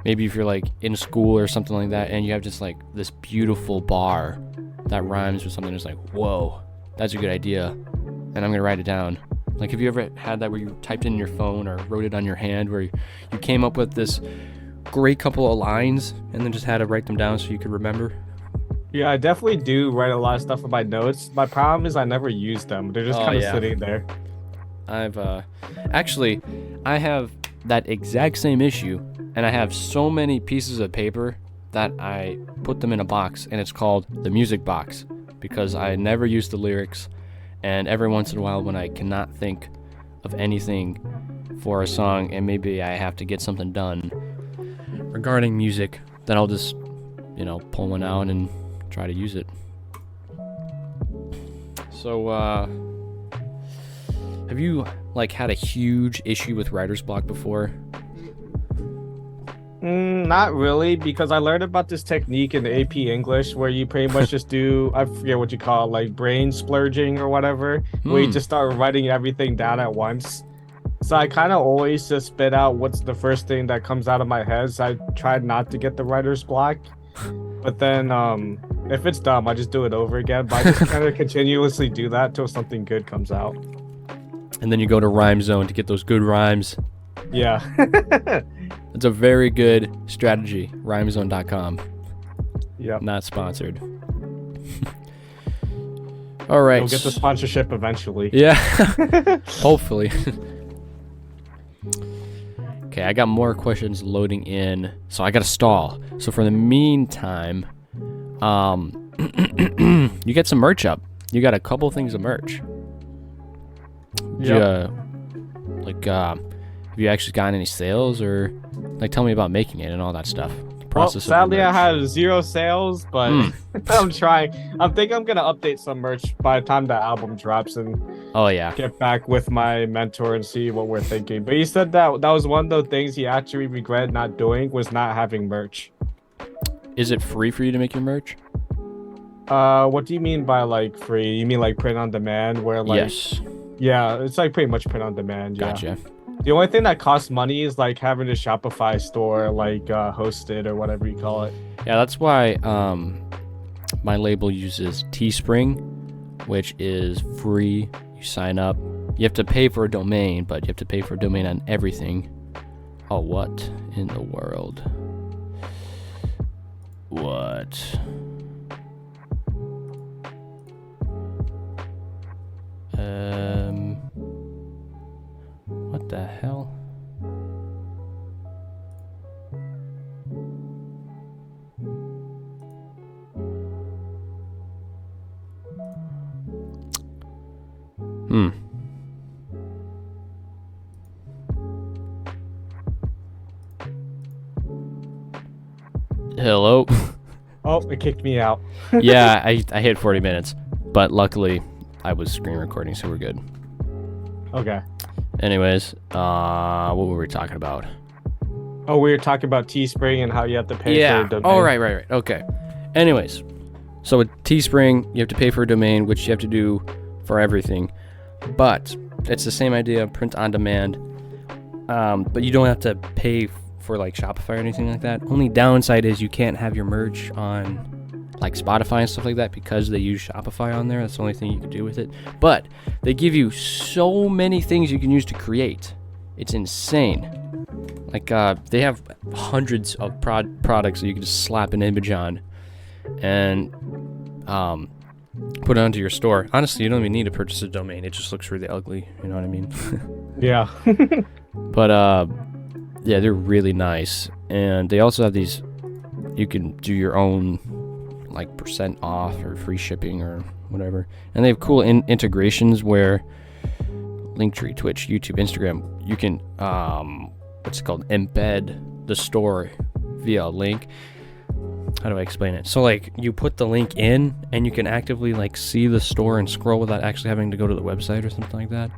maybe if you're like in school or something like that, and you have just like this beautiful bar that rhymes with something. It's like, whoa, that's a good idea, and I'm gonna write it down. Like, have you ever had that where you typed in your phone or wrote it on your hand, where you came up with this great couple of lines and then just had to write them down so you could remember? Yeah, I definitely do write a lot of stuff in my notes. My problem is I never use them. They're just kind of sitting there. I've actually, I have that exact same issue, and I have so many pieces of paper that I put them in a box, and it's called the music box, because I never use the lyrics, and every once in a while when I cannot think of anything for a song and maybe I have to get something done regarding music, then I'll just, pull one out and try to use it. So, have you had a huge issue with writer's block before? Not really, because I learned about this technique in AP English where you pretty much just do, I forget what you call it, like brain splurging or whatever, where you just start writing everything down at once. So I kind of always just spit out what's the first thing that comes out of my head. So I tried not to get the writer's block. But then if it's dumb, I just do it over again. But I just kind of continuously do that till something good comes out. And then you go to Rhyme Zone to get those good rhymes. Yeah. It's a very good strategy. Rhymezone.com. Yeah. Not sponsored. All right. We'll get the sponsorship eventually. Yeah. Hopefully. Okay, I got more questions loading in, so I got to stall. So for the meantime, you get some merch up. You got a couple things of merch. Yeah. Have you actually gotten any sales, or tell me about making it and all that stuff? Well, sadly, I have 0 sales, but I'm trying. I think I'm gonna update some merch by the time the album drops and get back with my mentor and see what we're thinking. But he said that was one of the things he actually regretted not doing, was not having merch. Is it free for you to make your merch? What do you mean by free? You mean print on demand, where Yes. Yeah, it's pretty much print on demand. Yeah. Gotcha. The only thing that costs money is having a Shopify store hosted or whatever you call it. Yeah, that's why my label uses TeeSpring, which is free. You sign up. You have to pay for a domain, but you have to pay for a domain on everything. Oh, what in the world? What? What the hell? Hello? Oh, it kicked me out. Yeah, I hit 40 minutes, but luckily I was screen recording, so we're good. Okay. Anyways, what were we talking about? Oh, we were talking about TeeSpring and how you have to pay for a domain. Oh, right. Okay. Anyways, so with Teespring, you have to pay for a domain, which you have to do for everything. But it's the same idea, print on demand. But you don't have to pay for like Shopify or anything like that. Only downside is you can't have your merch on like Spotify and stuff like that because they use Shopify on there. That's the only thing you can do with it. But they give you so many things you can use to create. It's insane. Like they have hundreds of products that you can just slap an image on and put it onto your store. Honestly, you don't even need to purchase a domain. It just looks really ugly. You know what I mean? Yeah. But yeah, they're really nice. And they also have these, you can do your own like % off or free shipping or whatever. And they have cool integrations where Linktree, Twitch, YouTube, Instagram, you can what's it called, embed the store via a link. How do I explain it? So like you put the link in and you can actively like see the store and scroll without actually having to go to the website or something like that.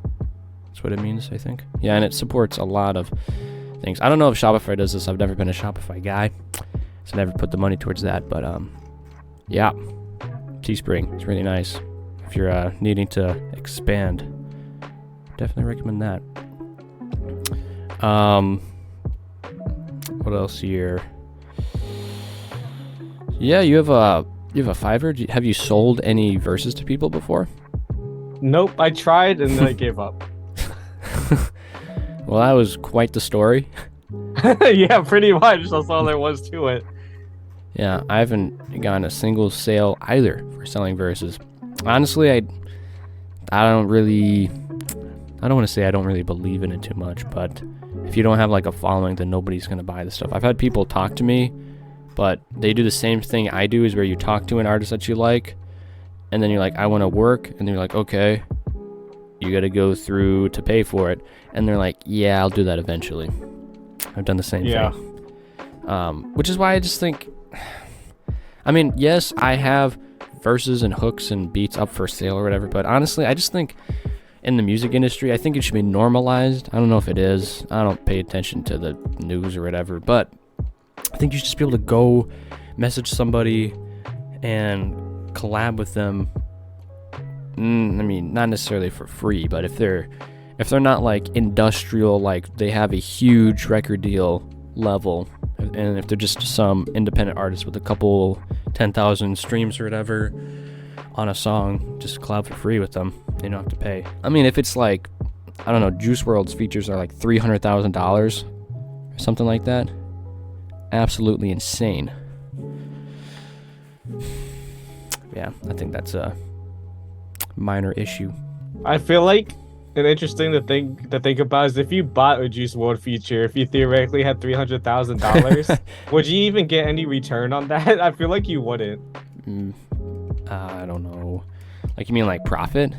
That's what it means, I think. Yeah, and it supports a lot of things. I don't know if Shopify does this. I've never been a Shopify guy, so I never put the money towards that. But yeah, Teespring, it's really nice. If you're needing to expand, definitely recommend that. What else here? Yeah, you have a Fiverr. Have you sold any verses to people before? Nope, I tried and then I gave up. Well, that was quite the story. Yeah, pretty much. That's all there was to it. Yeah, I haven't gotten a single sale either for selling verses. Honestly, I don't want to say I don't really believe in it too much, but if you don't have like a following, then nobody's going to buy the stuff. I've had people talk to me, but they do the same thing I do, is where you talk to an artist that you like, and then you're like, I want to work, and they're like, okay, you got to go through to pay for it, and they're like, yeah, I'll do that eventually. I've done the same thing. Which is why I just think, I mean, yes, I have verses and hooks and beats up for sale or whatever, but honestly, I just think in the music industry, I think it should be normalized. I don't know if it is. I don't pay attention to the news or whatever, but I think you should just be able to go message somebody and collab with them. I mean, not necessarily for free, but if they're not like industrial, like they have a huge record deal level, and if they're just some independent artist with a couple 10,000 streams or whatever on a song, just collab for free with them. You don't have to pay. I mean, if it's like, I don't know, Juicewrld's features are like $300,000 or something like that, absolutely insane. Yeah, I think that's a minor issue. I feel like an interesting to think about is if you bought a Juicewrld feature, if you theoretically had $300,000, would you even get any return on that? I feel like you wouldn't. I don't know. Like, you mean like profit?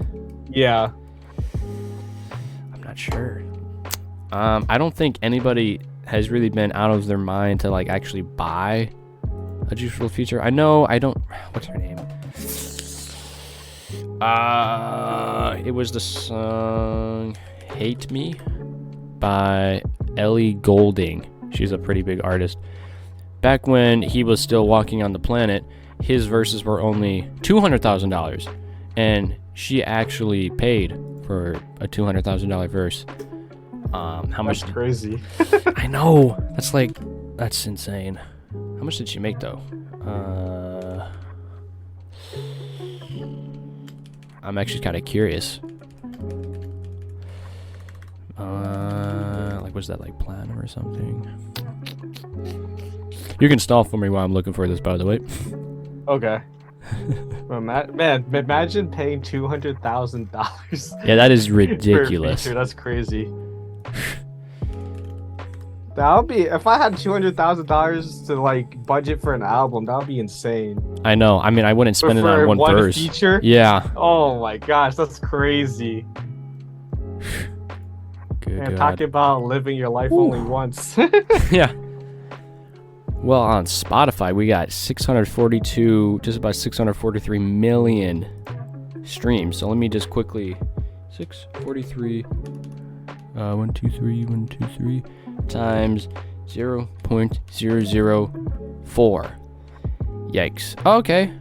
Yeah. I'm not sure. I don't think anybody has really been out of their mind to like actually buy a Juicewrld feature. I know, I don't, what's her name? It was the song Hate Me by Ellie Goulding. She's a pretty big artist. Back when he was still walking on the planet, his verses were only $200,000, and she actually paid for a $200,000 verse. How much? That's crazy. I know. That's insane. How much did she make though? I'm actually kind of curious. Like, was that like platinum or something? You can stall for me while I'm looking for this, by the way. Okay. Man, imagine paying $200,000. Yeah, that is ridiculous. That's crazy. That would be, if I had $200,000 to like budget for an album, that would be insane. I know. I mean, I wouldn't spend it on one verse. Feature? Yeah. Oh my gosh, that's crazy. Good Man, God. talking about living your life only once. Yeah. Well, on Spotify, we got 642, just about 643 million streams. So let me just quickly, 643 123 times 0.004. Yikes. Okay.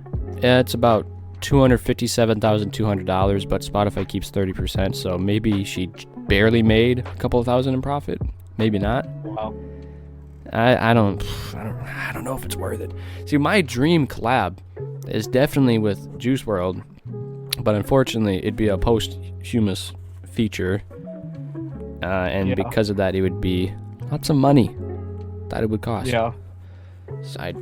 It's about $257,200, but Spotify keeps 30%, so maybe she barely made a couple of thousand in profit. Maybe not. Wow. I don't know if it's worth it. See, my dream collab is definitely with Juicewrld, but unfortunately it'd be a posthumous feature, and because of that it would be lots of money that it would cost. Yeah. So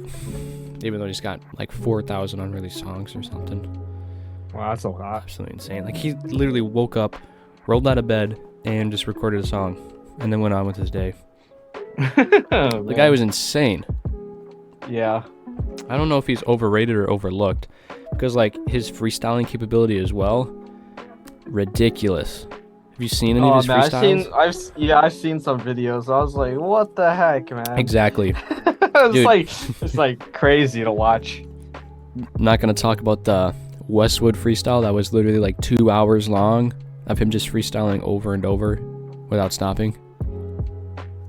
even though he's got like 4,000 unreleased songs or something. Wow, that's a lot. Absolutely insane. Like, he literally woke up, rolled out of bed, and just recorded a song, and then went on with his day. The guy was insane. Yeah. I don't know if he's overrated or overlooked, because like his freestyling capability as well, ridiculous. Have you seen any of his freestyles? I've seen some videos. I was like, what the heck, man? Exactly. It's like crazy to watch. Not gonna talk about the Westwood freestyle that was literally like 2 hours long of him just freestyling over and over without stopping.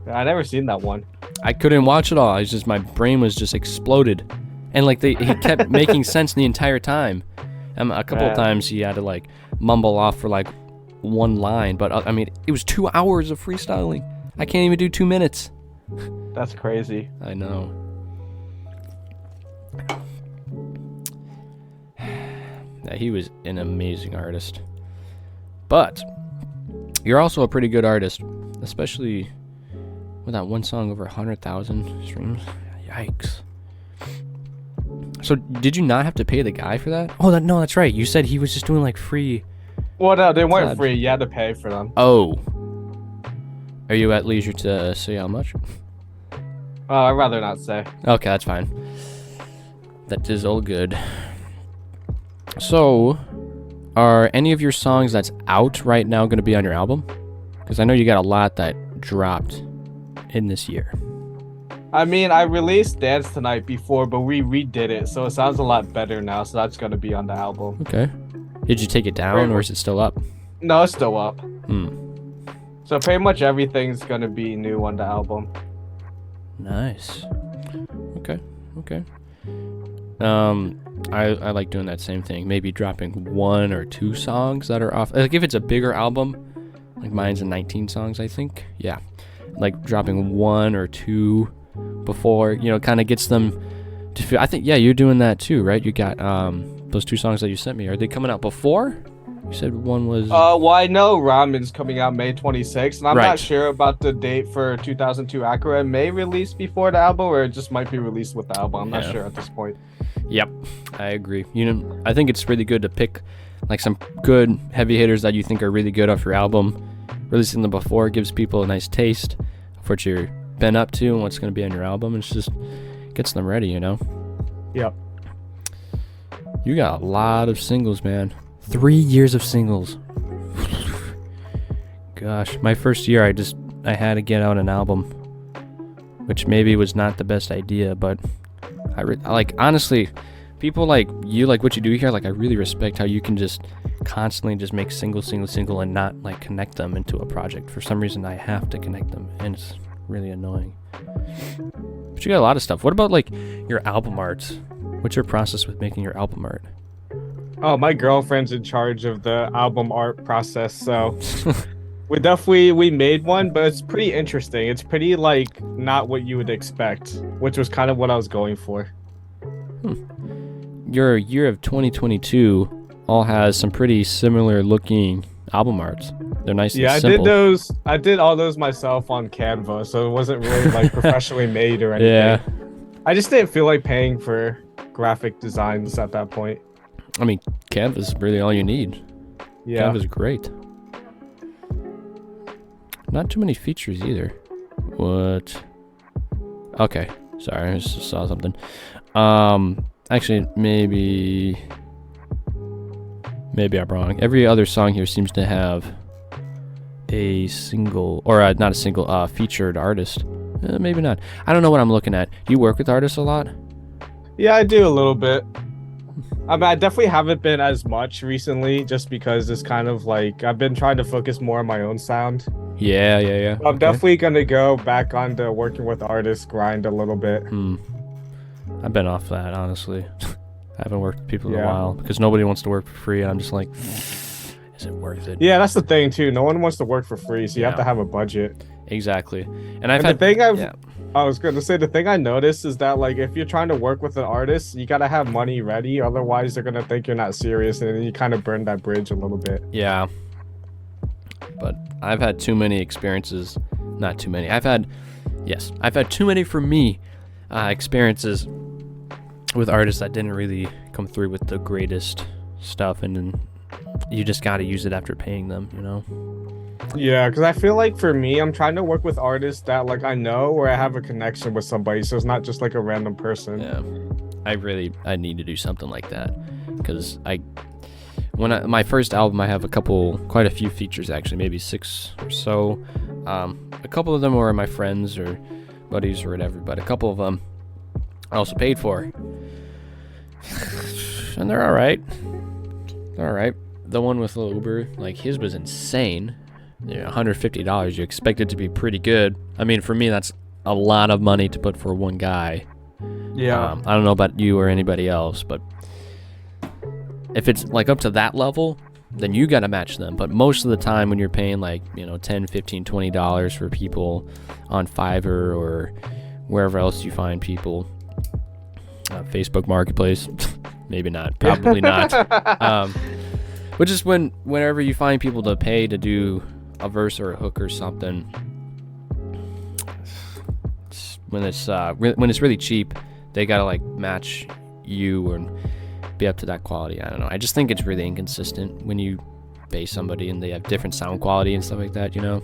I never seen that one. I couldn't watch it all. It's just my brain was just exploded, and like he kept making sense the entire time. A couple of times he had to like mumble off for like one line, but I mean it was 2 hours of freestyling. I can't even do 2 minutes. That's crazy. I know. Yeah, he was an amazing artist. But you're also a pretty good artist, especially with that one song over 100,000 streams. Yikes. So did you not have to pay the guy for that? Oh, no, that's right. You said he was just doing like free. Well, no, they weren't free. You had to pay for them. Oh. Are you at leisure to say how much? I'd rather not say. Okay, that's fine. That is all good. So, are any of your songs that's out right now going to be on your album? Because I know you got a lot that dropped in this year. I mean, I released Dance Tonight before, but we redid it, so it sounds a lot better now, so that's going to be on the album. Okay. Did you take it down, or is it still up? No, it's still up. So pretty much everything's going to be new on the album. Nice. Okay. I like doing that same thing. Maybe dropping 1 or 2 songs that are off. Like if it's a bigger album, like mine's 19 songs, I think. Yeah. Like dropping 1 or 2 before, kind of gets them to feel. I think, yeah, you're doing that too, right? You got those 2 songs that you sent me. Are they coming out before? You said one was. Well, I know Ramen's coming out May 26th, and I'm Right. not sure about the date for 2002 Acura. It may release before the album, or it just might be released with the album. I'm not sure at this point. Yep, I agree. I think it's really good to pick like some good heavy hitters that you think are really good off your album. Releasing them before gives people a nice taste of what you've been up to and what's going to be on your album. It's just gets them ready, Yep. You got a lot of singles, man. 3 years of singles. Gosh, my first year I had to get out an album, which maybe was not the best idea, but I like, honestly, people like you, like what you do here, like I really respect how you can just constantly just make single and not like connect them into a project. For some reason I have to connect them, and it's really annoying. But you got a lot of stuff. What about like your album art? What's your process with making your album art? Oh, my girlfriend's in charge of the album art process, so we made one, but it's pretty interesting. It's pretty like not what you would expect, which was kind of what I was going for. Your year of 2022 all has some pretty similar looking album arts. They're nice and simple. I did all those myself on Canva, so it wasn't really like professionally made or anything. Yeah. I just didn't feel like paying for graphic designs at that point. I mean, Canva's really all you need. Yeah. Canva's great. Not too many features either. What? Okay. Sorry, I just saw something. Actually, maybe I'm wrong. Every other song here seems to have a single, or not a single, featured artist. Maybe not. I don't know what I'm looking at. Do you work with artists a lot? Yeah, I do a little bit. I mean, I definitely haven't been as much recently, just because it's kind of like I've been trying to focus more on my own sound. Yeah. I'm Okay. definitely gonna go back on the working with artists grind a little bit. I've been off that, honestly. I haven't worked with people in a Yeah. while because nobody wants to work for free. And I'm just like, is it worth it? Yeah, that's the thing too. No one wants to work for free, so you have Yeah. to have a budget. Exactly. And I've And had the thing yeah. I was gonna say, the thing I noticed is that like if you're trying to work with an artist, you gotta have money ready. Otherwise, they're gonna think you're not serious, and then you kind of burn that bridge a little bit. Yeah. But I've had too many experiences. Not too many. I've had too many for me experiences with artists that didn't really come through with the greatest stuff, and then you just got to use it after paying them, you know? Yeah, because I feel like for me, I'm trying to work with artists that like I know or I have a connection with somebody, so it's not just like a random person. Yeah. I need to do something like that because my first album, I have quite a few features actually, maybe 6 or so. A couple of them were my friends or buddies or whatever, but a couple of them I also paid for. And they're all right. The one with Lil Uber, like his was insane. $150. You expect it to be pretty good. I mean, for me, that's a lot of money to put for one guy. Yeah. I don't know about you or anybody else, but if it's like up to that level, then you got to match them. But most of the time when you're paying like, $10, $15, $20 for people on Fiverr or wherever else you find people, Facebook Marketplace, maybe not, probably not. But just whenever you find people to pay to do a verse or a hook or something, when it's really cheap, they gotta like match you and be up to that quality. I don't know. I just think it's really inconsistent when you pay somebody and they have different sound quality and stuff like that, And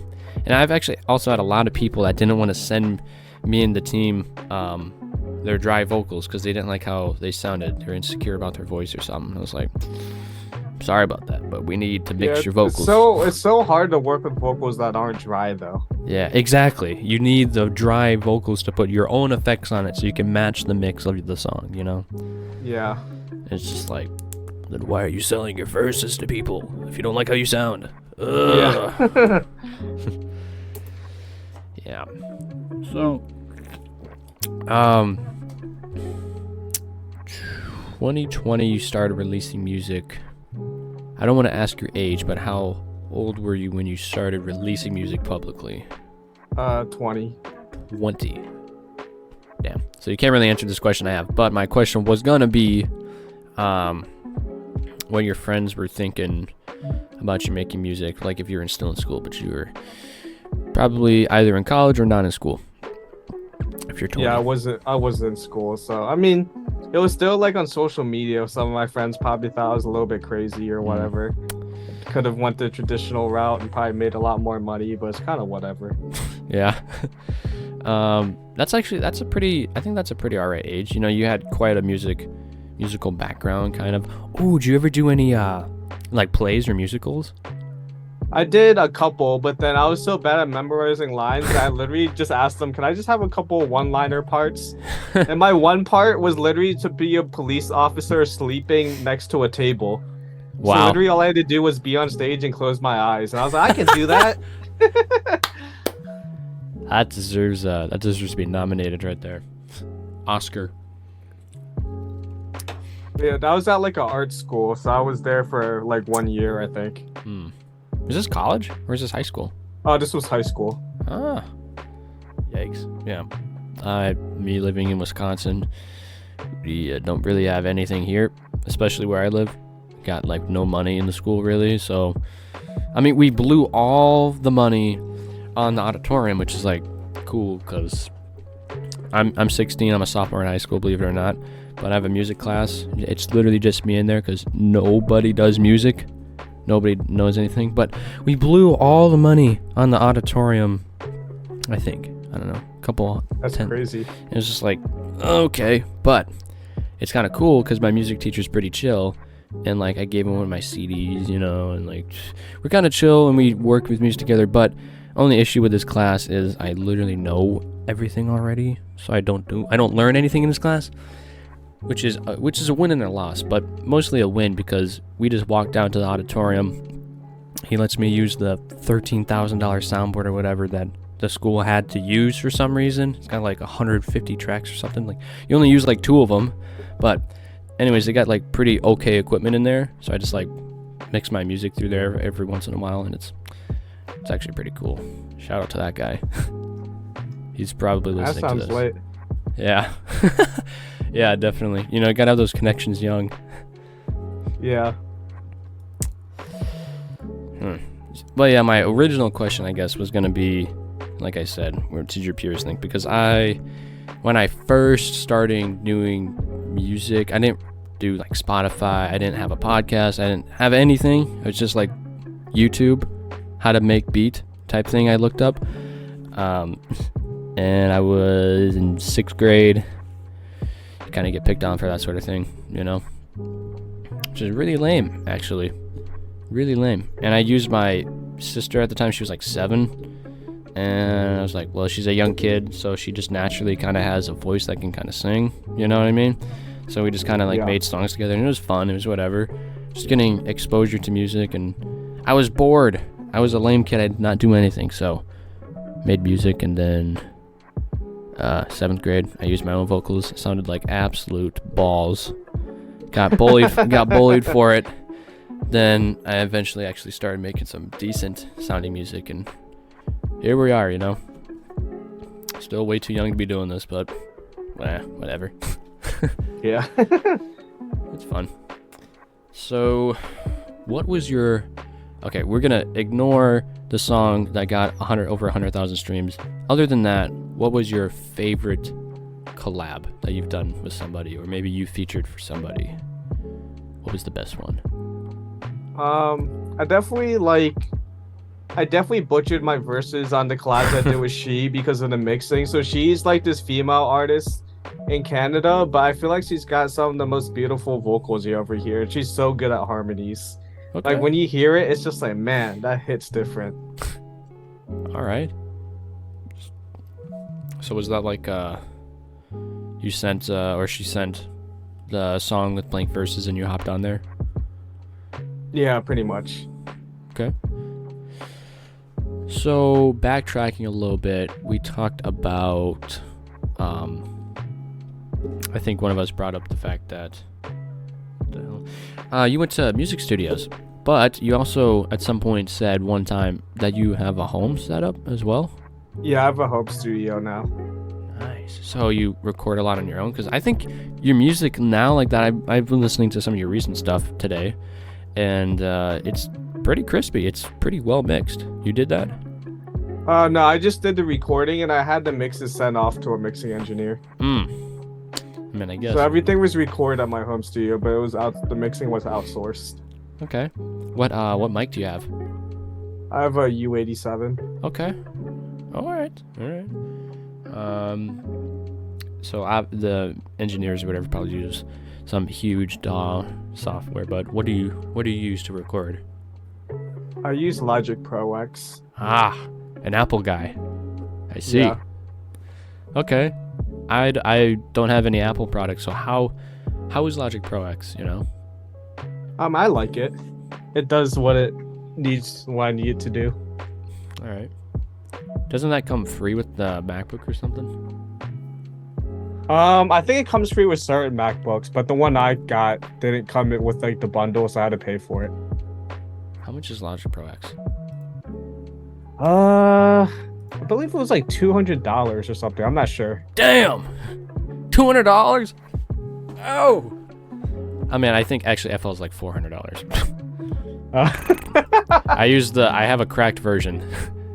I've actually also had a lot of people that didn't want to send me and the team their dry vocals because they didn't like how they sounded. They're insecure about their voice or something. I was like, sorry about that, but we need to mix your vocals. It's so hard to work with vocals that aren't dry though. Yeah, exactly. You need the dry vocals to put your own effects on it so you can match the mix of the song, Yeah. It's just like, then why are you selling your verses to people if you don't like how you sound? Ugh. Yeah. Yeah. So, 2020 you started releasing music. I don't want to ask your age, but how old were you when you started releasing music publicly? 20. 20. Damn. So you can't really answer this question I have, but my question was gonna be, what your friends were thinking about you making music, like if you were still in school, but you were probably either in college or not in school. If you're 20. Yeah, I was in school, so I mean, it was still like on social media. Some of my friends probably thought I was a little bit crazy or whatever. Could have went the traditional route and probably made a lot more money, but it's kind of whatever. Yeah. That's a pretty alright age. You had quite a musical background, kind of. Ooh, did you ever do any like plays or musicals? I did a couple, but then I was so bad at memorizing lines that I literally just asked them, can I just have a couple one-liner parts? And my one part was literally to be a police officer sleeping next to a table. Wow. So literally all I had to do was be on stage and close my eyes. And I was like, I can do that. That deserves to be nominated right there. Oscar. Yeah, that was at like an art school, so I was there for like 1 year, I think. Is this college or is this high school? Oh, this was high school. Ah. Yikes. Yeah. Me living in Wisconsin, we don't really have anything here, especially where I live. Got like no money in the school really, so I mean we blew all the money on the auditorium, which is like cool because I'm 16, I'm a sophomore in high school, believe it or not, but I have a music class. It's literally just me in there because nobody does music, nobody knows anything, but we blew all the money on the auditorium. I think, I don't know, a couple. That's 10. crazy. It was just like, okay, but it's kind of cool because my music teacher's pretty chill. And like I gave him one of my CDs, and like we're kind of chill and we work with music together. But only issue with this class is I literally know everything already, so I don't learn anything in this class, which is a win and a loss, but mostly a win because we just walk down to the auditorium He lets me use the $13,000 soundboard or whatever that the school had to use for some reason. It's got like 150 tracks or something. Like, you only use like 2 of them, but anyways, they got like pretty okay equipment in there, so I just like mix my music through there every once in a while, and it's actually pretty cool. Shout out to that guy. He's probably listening That to sounds this. lit. Yeah. Yeah, definitely. You know, you gotta have those connections young. Yeah. But yeah, my original question, I guess, was gonna be, like I said, what did your peers think? Because when I first started doing music, I didn't do like Spotify, I didn't have a podcast, I didn't have anything. It was just like YouTube, how to make beat type thing I looked up. And I was in 6th grade. You kind of get picked on for that sort of thing, you know? Which is really lame, actually. Really lame. And I used my sister at the time, she was like 7. And I was like, well, she's a young kid, so she just naturally kind of has a voice that can kind of sing, you know what I mean? So we just kind of like made songs together, and it was fun, it was whatever. Just getting exposure to music, and I was bored. I was a lame kid, I did not do anything, so made music, and then 7th grade, I used my own vocals. It sounded like absolute balls. Got bullied for it. Then I eventually actually started making some decent sounding music, and here we are, you know. Still way too young to be doing this, but whatever. Yeah. It's fun. So, what was your... Okay, we're gonna ignore the song that got over 100,000 streams. Other than that, what was your favorite collab that you've done with somebody, or maybe you featured for somebody? What was the best one? I definitely butchered my verses on the collabs I did with She because of the mixing. So she's like this female artist in Canada, but I feel like she's got some of the most beautiful vocals you ever hear. She's so good at harmonies. Okay. Like when you hear it, it's just like, man, that hits different. All right. So was that like you sent or she sent the song with blank verses and you hopped on there? Yeah, pretty much. Okay. So backtracking a little bit, we talked about I think one of us brought up the fact that you went to music studios, but you also at some point said one time that you have a home setup as well. Yeah, I have a home studio now. Nice. So you record a lot on your own? Because I think your music now, like that, I've been listening to some of your recent stuff today, and it's pretty crispy. It's pretty well mixed. You did that? No, I just did the recording and I had the mixes sent off to a mixing engineer. I mean, I guess. So everything was recorded at my home studio, but it was the mixing was outsourced. Okay. What mic do you have? I have a U87. Okay. All right. So the engineers or whatever probably use some huge DAW software, but what do you use to record? I use Logic Pro X. An Apple guy. I see. Yeah. Okay. I don't have any Apple products, so how is Logic Pro X, you know? I like it. It does what I need it to do. All right. Doesn't that come free with the MacBook or something? I think it comes free with certain MacBooks, but the one I got didn't come with like the bundle, so I had to pay for it. How much is Logic Pro X? I believe it was like $200 or something. I'm not sure. Damn! $200? Oh! I mean, I think actually FL is like $400. I have a cracked version.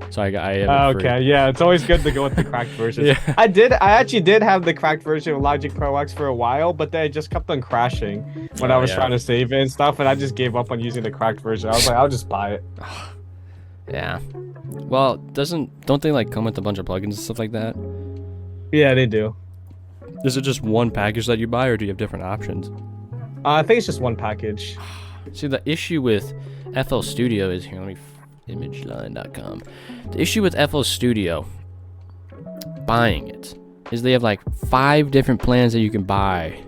So I have it free. Okay, yeah, it's always good to go with the cracked version. Yeah. I actually did have the cracked version of Logic Pro X for a while, but then it just kept on crashing when I was trying to save it and stuff, and I just gave up on using the cracked version. I was like, I'll just buy it. Yeah. Well, don't they like come with a bunch of plugins and stuff like that? Yeah, they do. Is it just one package that you buy, or do you have different options? I think it's just one package. See, the issue with FL Studio is here. Let me imageline.com. The issue with FL Studio buying it is they have like 5 different plans that you can buy.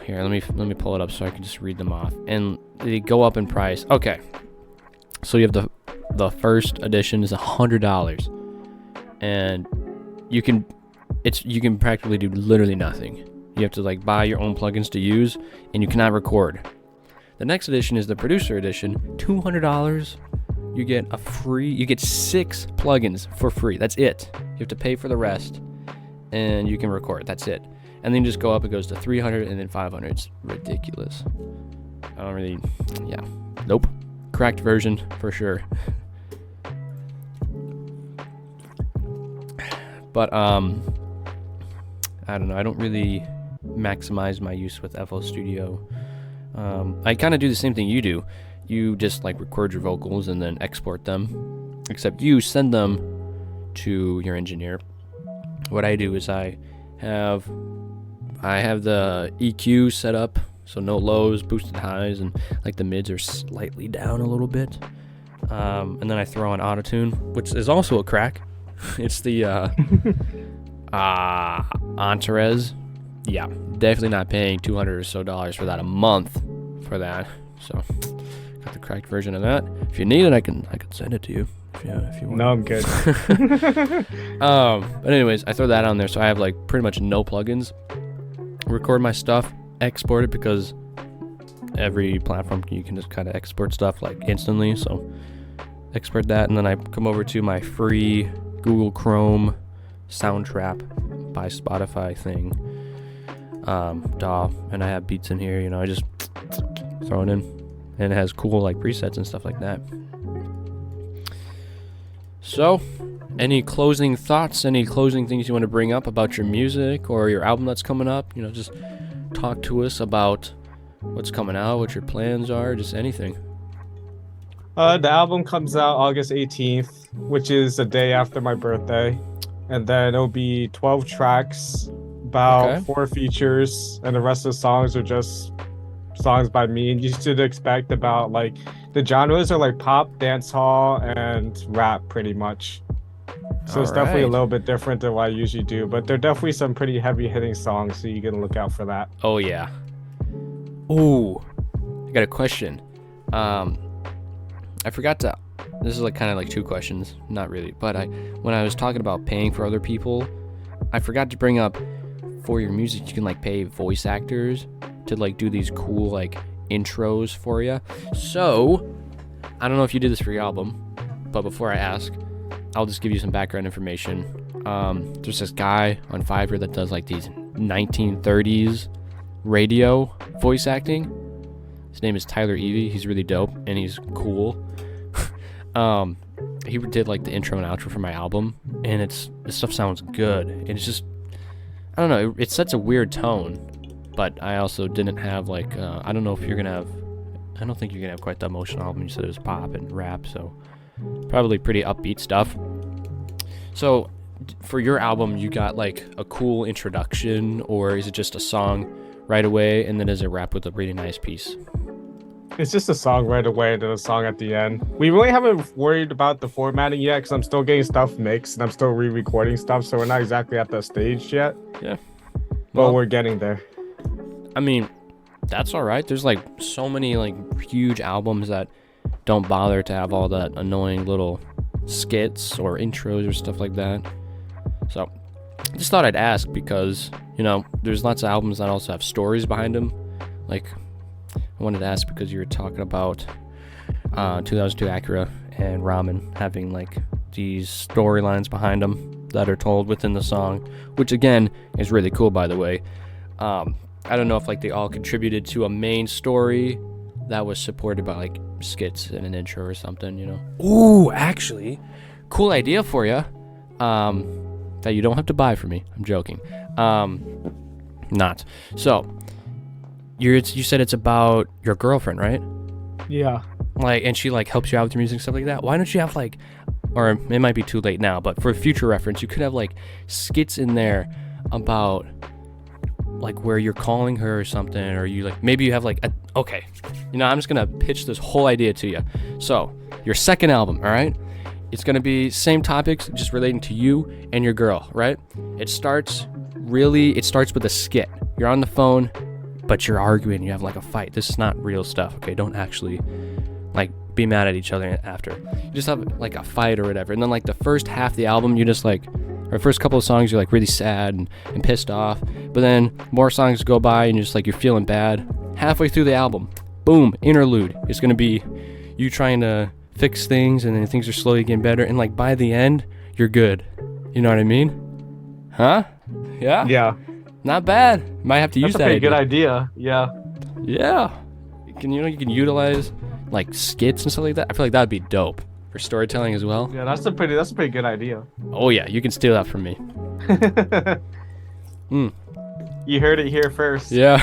Here, let me pull it up so I can just read them off. And they go up in price. Okay. So you have the first edition is $100, and you can practically do literally nothing. You have to like buy your own plugins to use, and you cannot record. The next edition is the producer edition, $200. You get 6 plugins for free. That's it. You have to pay for the rest, and you can record. That's it. And then you just go up. It goes to 300 and then 500. It's ridiculous. I don't really. Yeah. Nope. Cracked version for sure. But I don't know. I don't really maximize my use with FL Studio. I kind of do the same thing you do. You just like record your vocals and then export them, except you send them to your engineer. What I do is I have the EQ set up, so no lows, boosted highs, and like the mids are slightly down a little bit. And then I throw on autotune, which is also a crack. It's the Antares. Yeah, definitely not paying $200 or so for that a month for that. So got the cracked version of that. If you need it, I can send it to you. If you want. No, I'm good. But anyways, I throw that on there, so I have like pretty much no plugins. Record my stuff, export it, because every platform you can just kind of export stuff like instantly. So export that, and then I come over to my free Google Chrome Soundtrap by Spotify thing. DAW, and I have beats in here. You know, I just throw it in, and it has cool like presets and stuff like that. So, any closing thoughts, any closing things you want to bring up about your music or your album that's coming up? You know, just talk to us about what's coming out, what your plans are, just anything. The album comes out August 18th, which is the day after my birthday. And then it'll be 12 tracks, about 4 features, and the rest of the songs are just songs by me. And you should expect about like the genres are like pop, dancehall, and rap pretty much. So it's definitely a little bit different than what I usually do, but there are definitely some pretty heavy hitting songs, so you can look out for that. Oh yeah. Ooh, I got a question. I forgot to. This is like kind of like 2 questions, not really, but when I was talking about paying for other people, I forgot to bring up for your music you can like pay voice actors to like do these cool like intros for you. So I don't know if you did this for your album, but before I ask, I'll just give you some background information. There's this guy on Fiverr that does like these 1930s radio voice acting. His name is Tyler Evie. He's really dope and he's cool. He did like the intro and outro for my album, and this stuff sounds good. It's just, I don't know, it sets a weird tone, but I also didn't have like, I don't know if you're gonna have, I don't think you're gonna have quite the emotional album. You said it was pop and rap, so probably pretty upbeat stuff. So for your album, you got like a cool introduction, or is it just a song right away, and then is it rap with a really nice piece? It's just a song right away and then a song at the end. We really haven't worried about the formatting yet because I'm still getting stuff mixed and I'm still re-recording stuff, so we're not exactly at that stage yet. Yeah. But we're getting there. I mean, that's all right. There's like so many like huge albums that don't bother to have all that annoying little skits or intros or stuff like that. So I just thought I'd ask because, you know, there's lots of albums that also have stories behind them. Like, I wanted to ask because you were talking about 2002 Acura and Ramen having like these storylines behind them that are told within the song, which again is really cool, by the way. I don't know if like they all contributed to a main story that was supported by like skits and an intro or something, you know. Ooh, actually, cool idea for you. That you don't have to buy for me. I'm joking. Not. So, you said it's about your girlfriend, right? Yeah. Like, and she like helps you out with your music and stuff like that. Why don't you have like, or it might be too late now, but for future reference, you could have like skits in there about like where you're calling her or something, or you like, maybe you have like, okay, you know, I'm just gonna pitch this whole idea to you. So, your second album, all right? It's gonna be same topics, just relating to you and your girl, right? It starts with a skit. You're on the phone, but you're arguing, you have like a fight. This is not real stuff, okay? Don't actually like be mad at each other after. You just have like a fight or whatever. And then like the first half of the album, you just like, or first couple of songs, you're like really sad and pissed off. But then more songs go by and you're just like, you're feeling bad. Halfway through the album, boom, interlude. It's gonna be you trying to fix things, and then things are slowly getting better. And like by the end, you're good. You know what I mean? Huh? Yeah? Yeah. Not bad. Might have to use That's a that pretty idea. good idea. Yeah. Yeah. You can utilize like skits and stuff like that. I feel like that'd be dope for storytelling as well. Yeah, that's a pretty good idea. Oh yeah, you can steal that from me. You heard it here first. Yeah.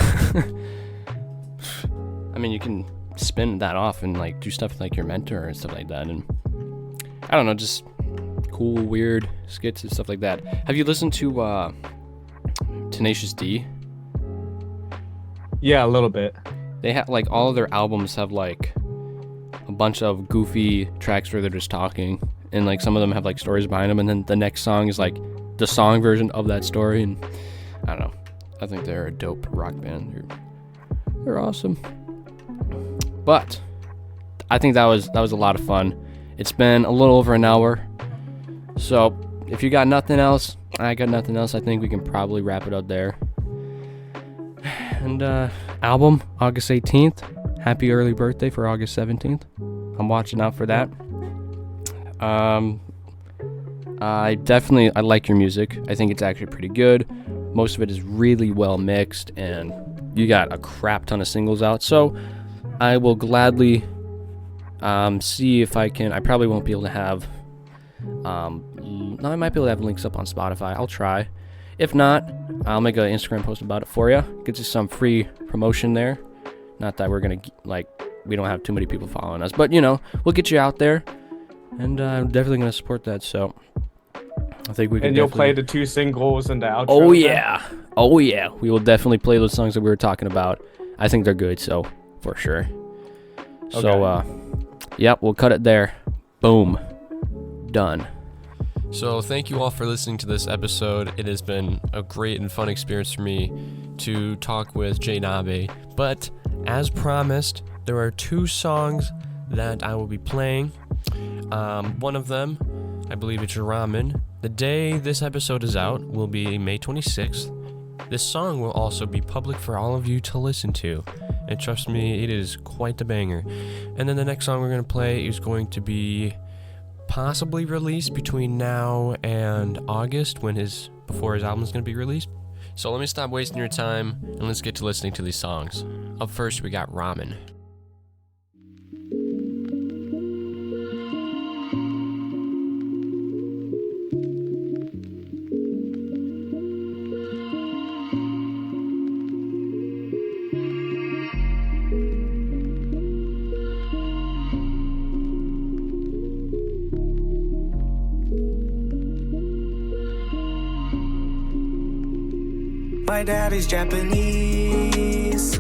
I mean, you can spin that off and like do stuff with like your mentor and stuff like that, and I don't know, just cool, weird skits and stuff like that. Have you listened to Tenacious D? Yeah, a little bit. They have like all of their albums have like a bunch of goofy tracks where they're just talking, and like some of them have like stories behind them, and then the next song is like the song version of that story. And I don't know, I think they're a dope rock band. They're awesome. But I think that was a lot of fun. It's been a little over an hour, so if you got nothing else, I got nothing else. I think we can probably wrap it up there. And album August 18th. Happy early birthday for August 17th. I'm watching out for that. I like your music. I think it's actually pretty good. Most of it is really well mixed, and you got a crap ton of singles out. So I will gladly see if I can. I probably won't be able to have. No, I might be able to have links up on Spotify. I'll try. If not, I'll make an Instagram post about it for you. Get you some free promotion there. Not that we're gonna we don't have too many people following us, but we'll get you out there, and I'm definitely gonna support that. So I think we can. And you'll play the 2 singles and the outro. Oh yeah, oh yeah. We will definitely play those songs that we were talking about. I think they're good, so for sure. Okay. So yep, we'll cut it there. Boom, done. So thank you all for listening to this episode. It has been a great and fun experience for me to talk with JNabe. But as promised, there are 2 songs that I will be playing. One of them, I believe it's Ramen. The day this episode is out will be May 26th. This song will also be public for all of you to listen to. And trust me, it is quite the banger. And then the next song we're going to play is going to be possibly released between now and August before his album is going to be released. So let me stop wasting your time and let's get to listening to these songs. Up first, we got Ramen. My dad is Japanese,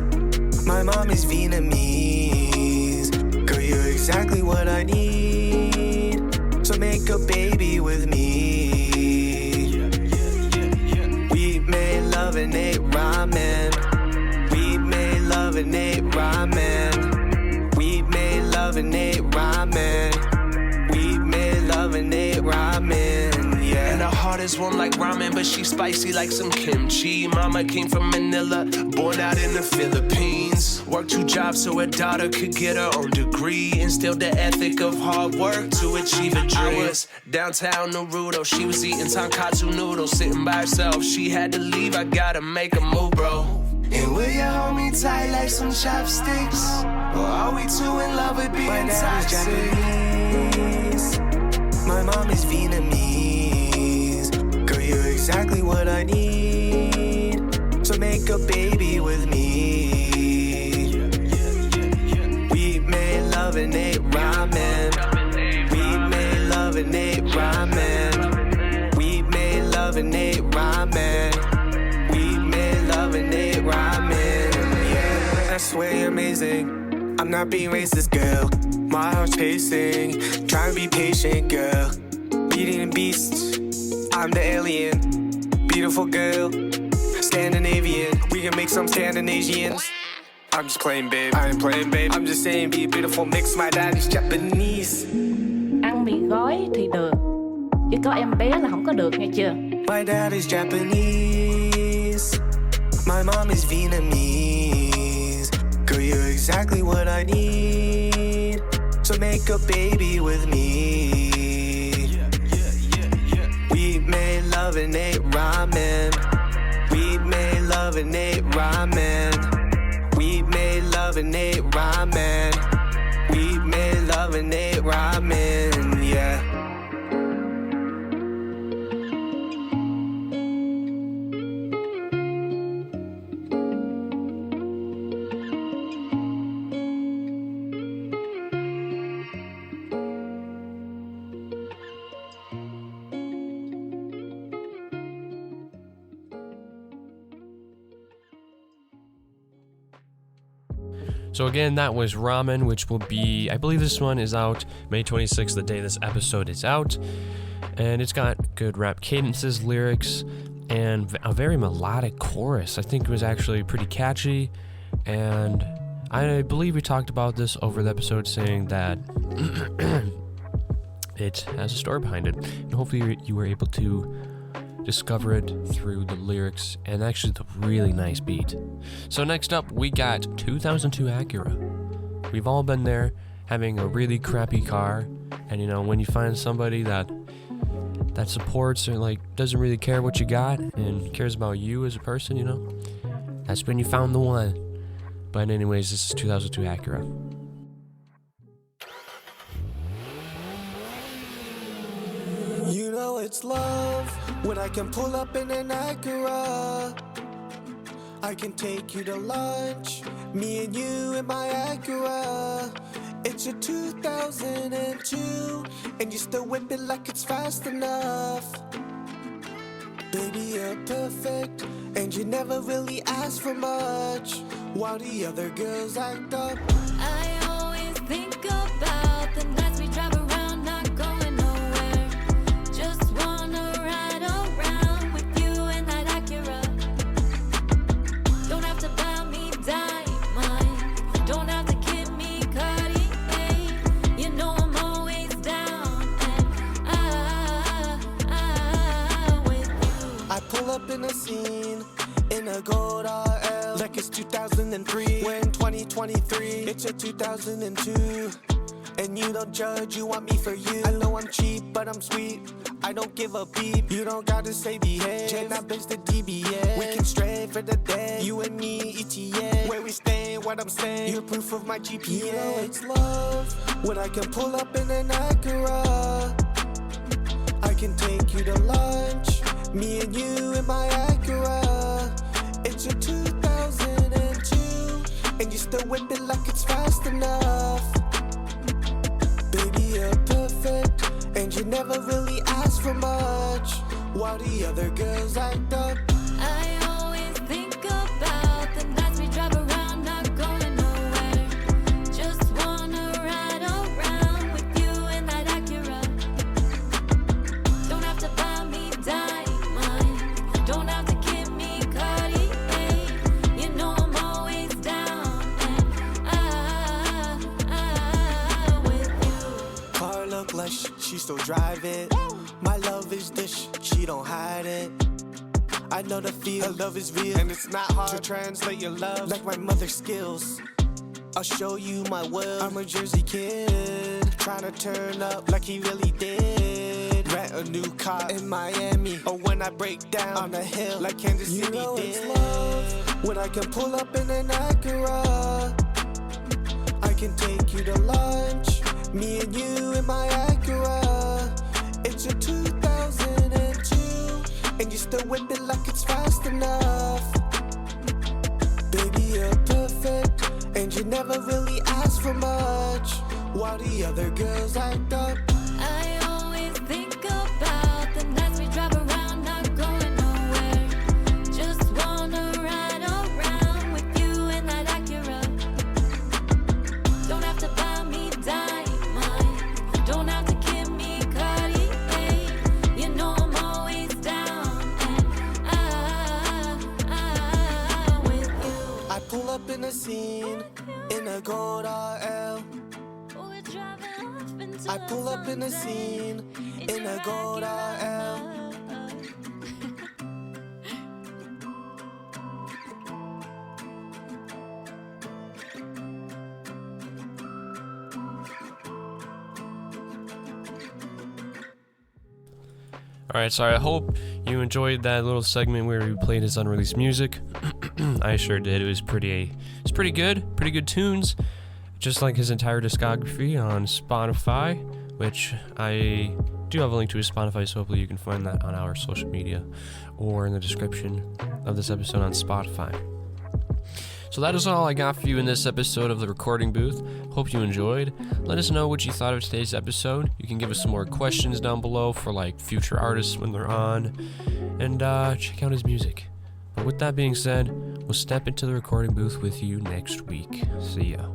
my mom is Vietnamese. Girl, you're exactly what I need, so make a baby with me. We made love and ate ramen. We made love and ate ramen. We made love and ate ramen. We made love and ate ramen. And her heart is warm like ramen, but she's spicy like some kimchi. Mama came from Manila, born out in the Philippines. Worked 2 jobs so her daughter could get her own degree. Instilled the ethic of hard work to achieve a dream. I was downtown Naruto, she was eating tonkatsu noodles, sitting by herself. She had to leave, I gotta make a move, bro. And will you hold me tight like some chopsticks? Or are we too in love with being toxic? My mom is Vietnamese. Girl, you're exactly what I need, so make a baby with me. We made love and ate ramen. We made love and ate ramen. We made love and ate ramen. We made love and ate ramen. Yeah, I swear you're amazing. I'm not being racist, girl. My heart's pacing, trying to be patient, girl. Beating a beast, I'm the alien. Beautiful girl, Scandinavian. We can make some Scandinavians. I'm just playing, babe. I ain't playing, babe. I'm just saying, be a beautiful mix. My daddy's Japanese. Ăn mì gói thì được, chứ có em bé là không có được, nghe chưa? My dad is Japanese. My mom is Vietnamese. Girl, you're exactly what I need. So make a baby with me. We made love and ate ramen. We made love and ate ramen. We made love and ate ramen. We made love and ate ramen, yeah. So again, that was Ramen, which will be, I believe this one is out May 26th, the day this episode is out. And it's got good rap cadences, lyrics, and a very melodic chorus. I think it was actually pretty catchy. And I believe we talked about this over the episode, saying that it has a story behind it. And hopefully you were able to discover it through the lyrics and actually the really nice beat. So next up, we got 2002 Acura. We've all been there, having a really crappy car, and you know, when you find somebody that supports or like doesn't really care what you got and cares about you as a person, you know, that's when you found the one. But anyways, this is 2002 Acura. You know it's love when I can pull up in an Acura. I can take you to lunch, me and you in my Acura. It's a 2002, and you still whip it like it's fast enough. Baby, you're perfect, and you never really ask for much, while the other girls act up. I always think about the nights we drive around, not going nowhere. Just wanna ride around with you in that Acura. Don't have to buy me diamonds, don't have to give me Cartier. You know I'm always down, and with you. I pull up in a scene, in a gold RL, like it's 2003. We're in 2023, it's a 2002. And you don't judge, you want me for you. I know I'm cheap, but I'm sweet. I don't give a beep, you don't gotta say behave. JNabe the DBA, we can stray for the day. You and me, ETA, where we stay, what I'm saying. You're proof of my GPA. You know it's love when I can pull up in an Acura. I can take you to lunch, me and you in my Acura. It's a 2002, and you still whip it like it's fast enough. Baby, you're perfect, and you never really ask for much, while the other girls act up. I always think about the nights we drive around, not going nowhere. Just wanna ride around with you in that Acura. Don't have to buy me diamonds, don't have to give me Cartier. You know I'm always down, and with you. Car look like she still drive it. My love is this, she don't hide it. I know the feel, love is real, and it's not hard to translate your love like my mother's skills. I'll show you my will. I'm a Jersey kid, trying to turn up like he really did. Rent a new car in Miami, or when I break down on the hill like Kansas City did. You know it's love when I can pull up in an Acura. I can take you to lunch, me and you in my Acura. It's a 2002, and you still whip it like it's fast enough. Baby, you're perfect, and you never really ask for much, while the other girls act up. I always think about the nights we drive around, not going nowhere. Just wanna ride around with you in that Acura. Don't have to buy me diamonds, don't have to give me Cartier. You know I'm always down, and with in the scene in a gold RL. Alright, so I hope you enjoyed that little segment where we played his unreleased music. I sure did. It's pretty good. Pretty good tunes. Just like his entire discography on Spotify, which I do have a link to his Spotify, so hopefully you can find that on our social media or in the description of this episode on Spotify. So that is all I got for you in this episode of The Recording Booth. Hope you enjoyed. Let us know what you thought of today's episode. You can give us some more questions down below for like future artists when they're on, and check out his music. But with that being said, we'll step into the recording booth with you next week. See ya.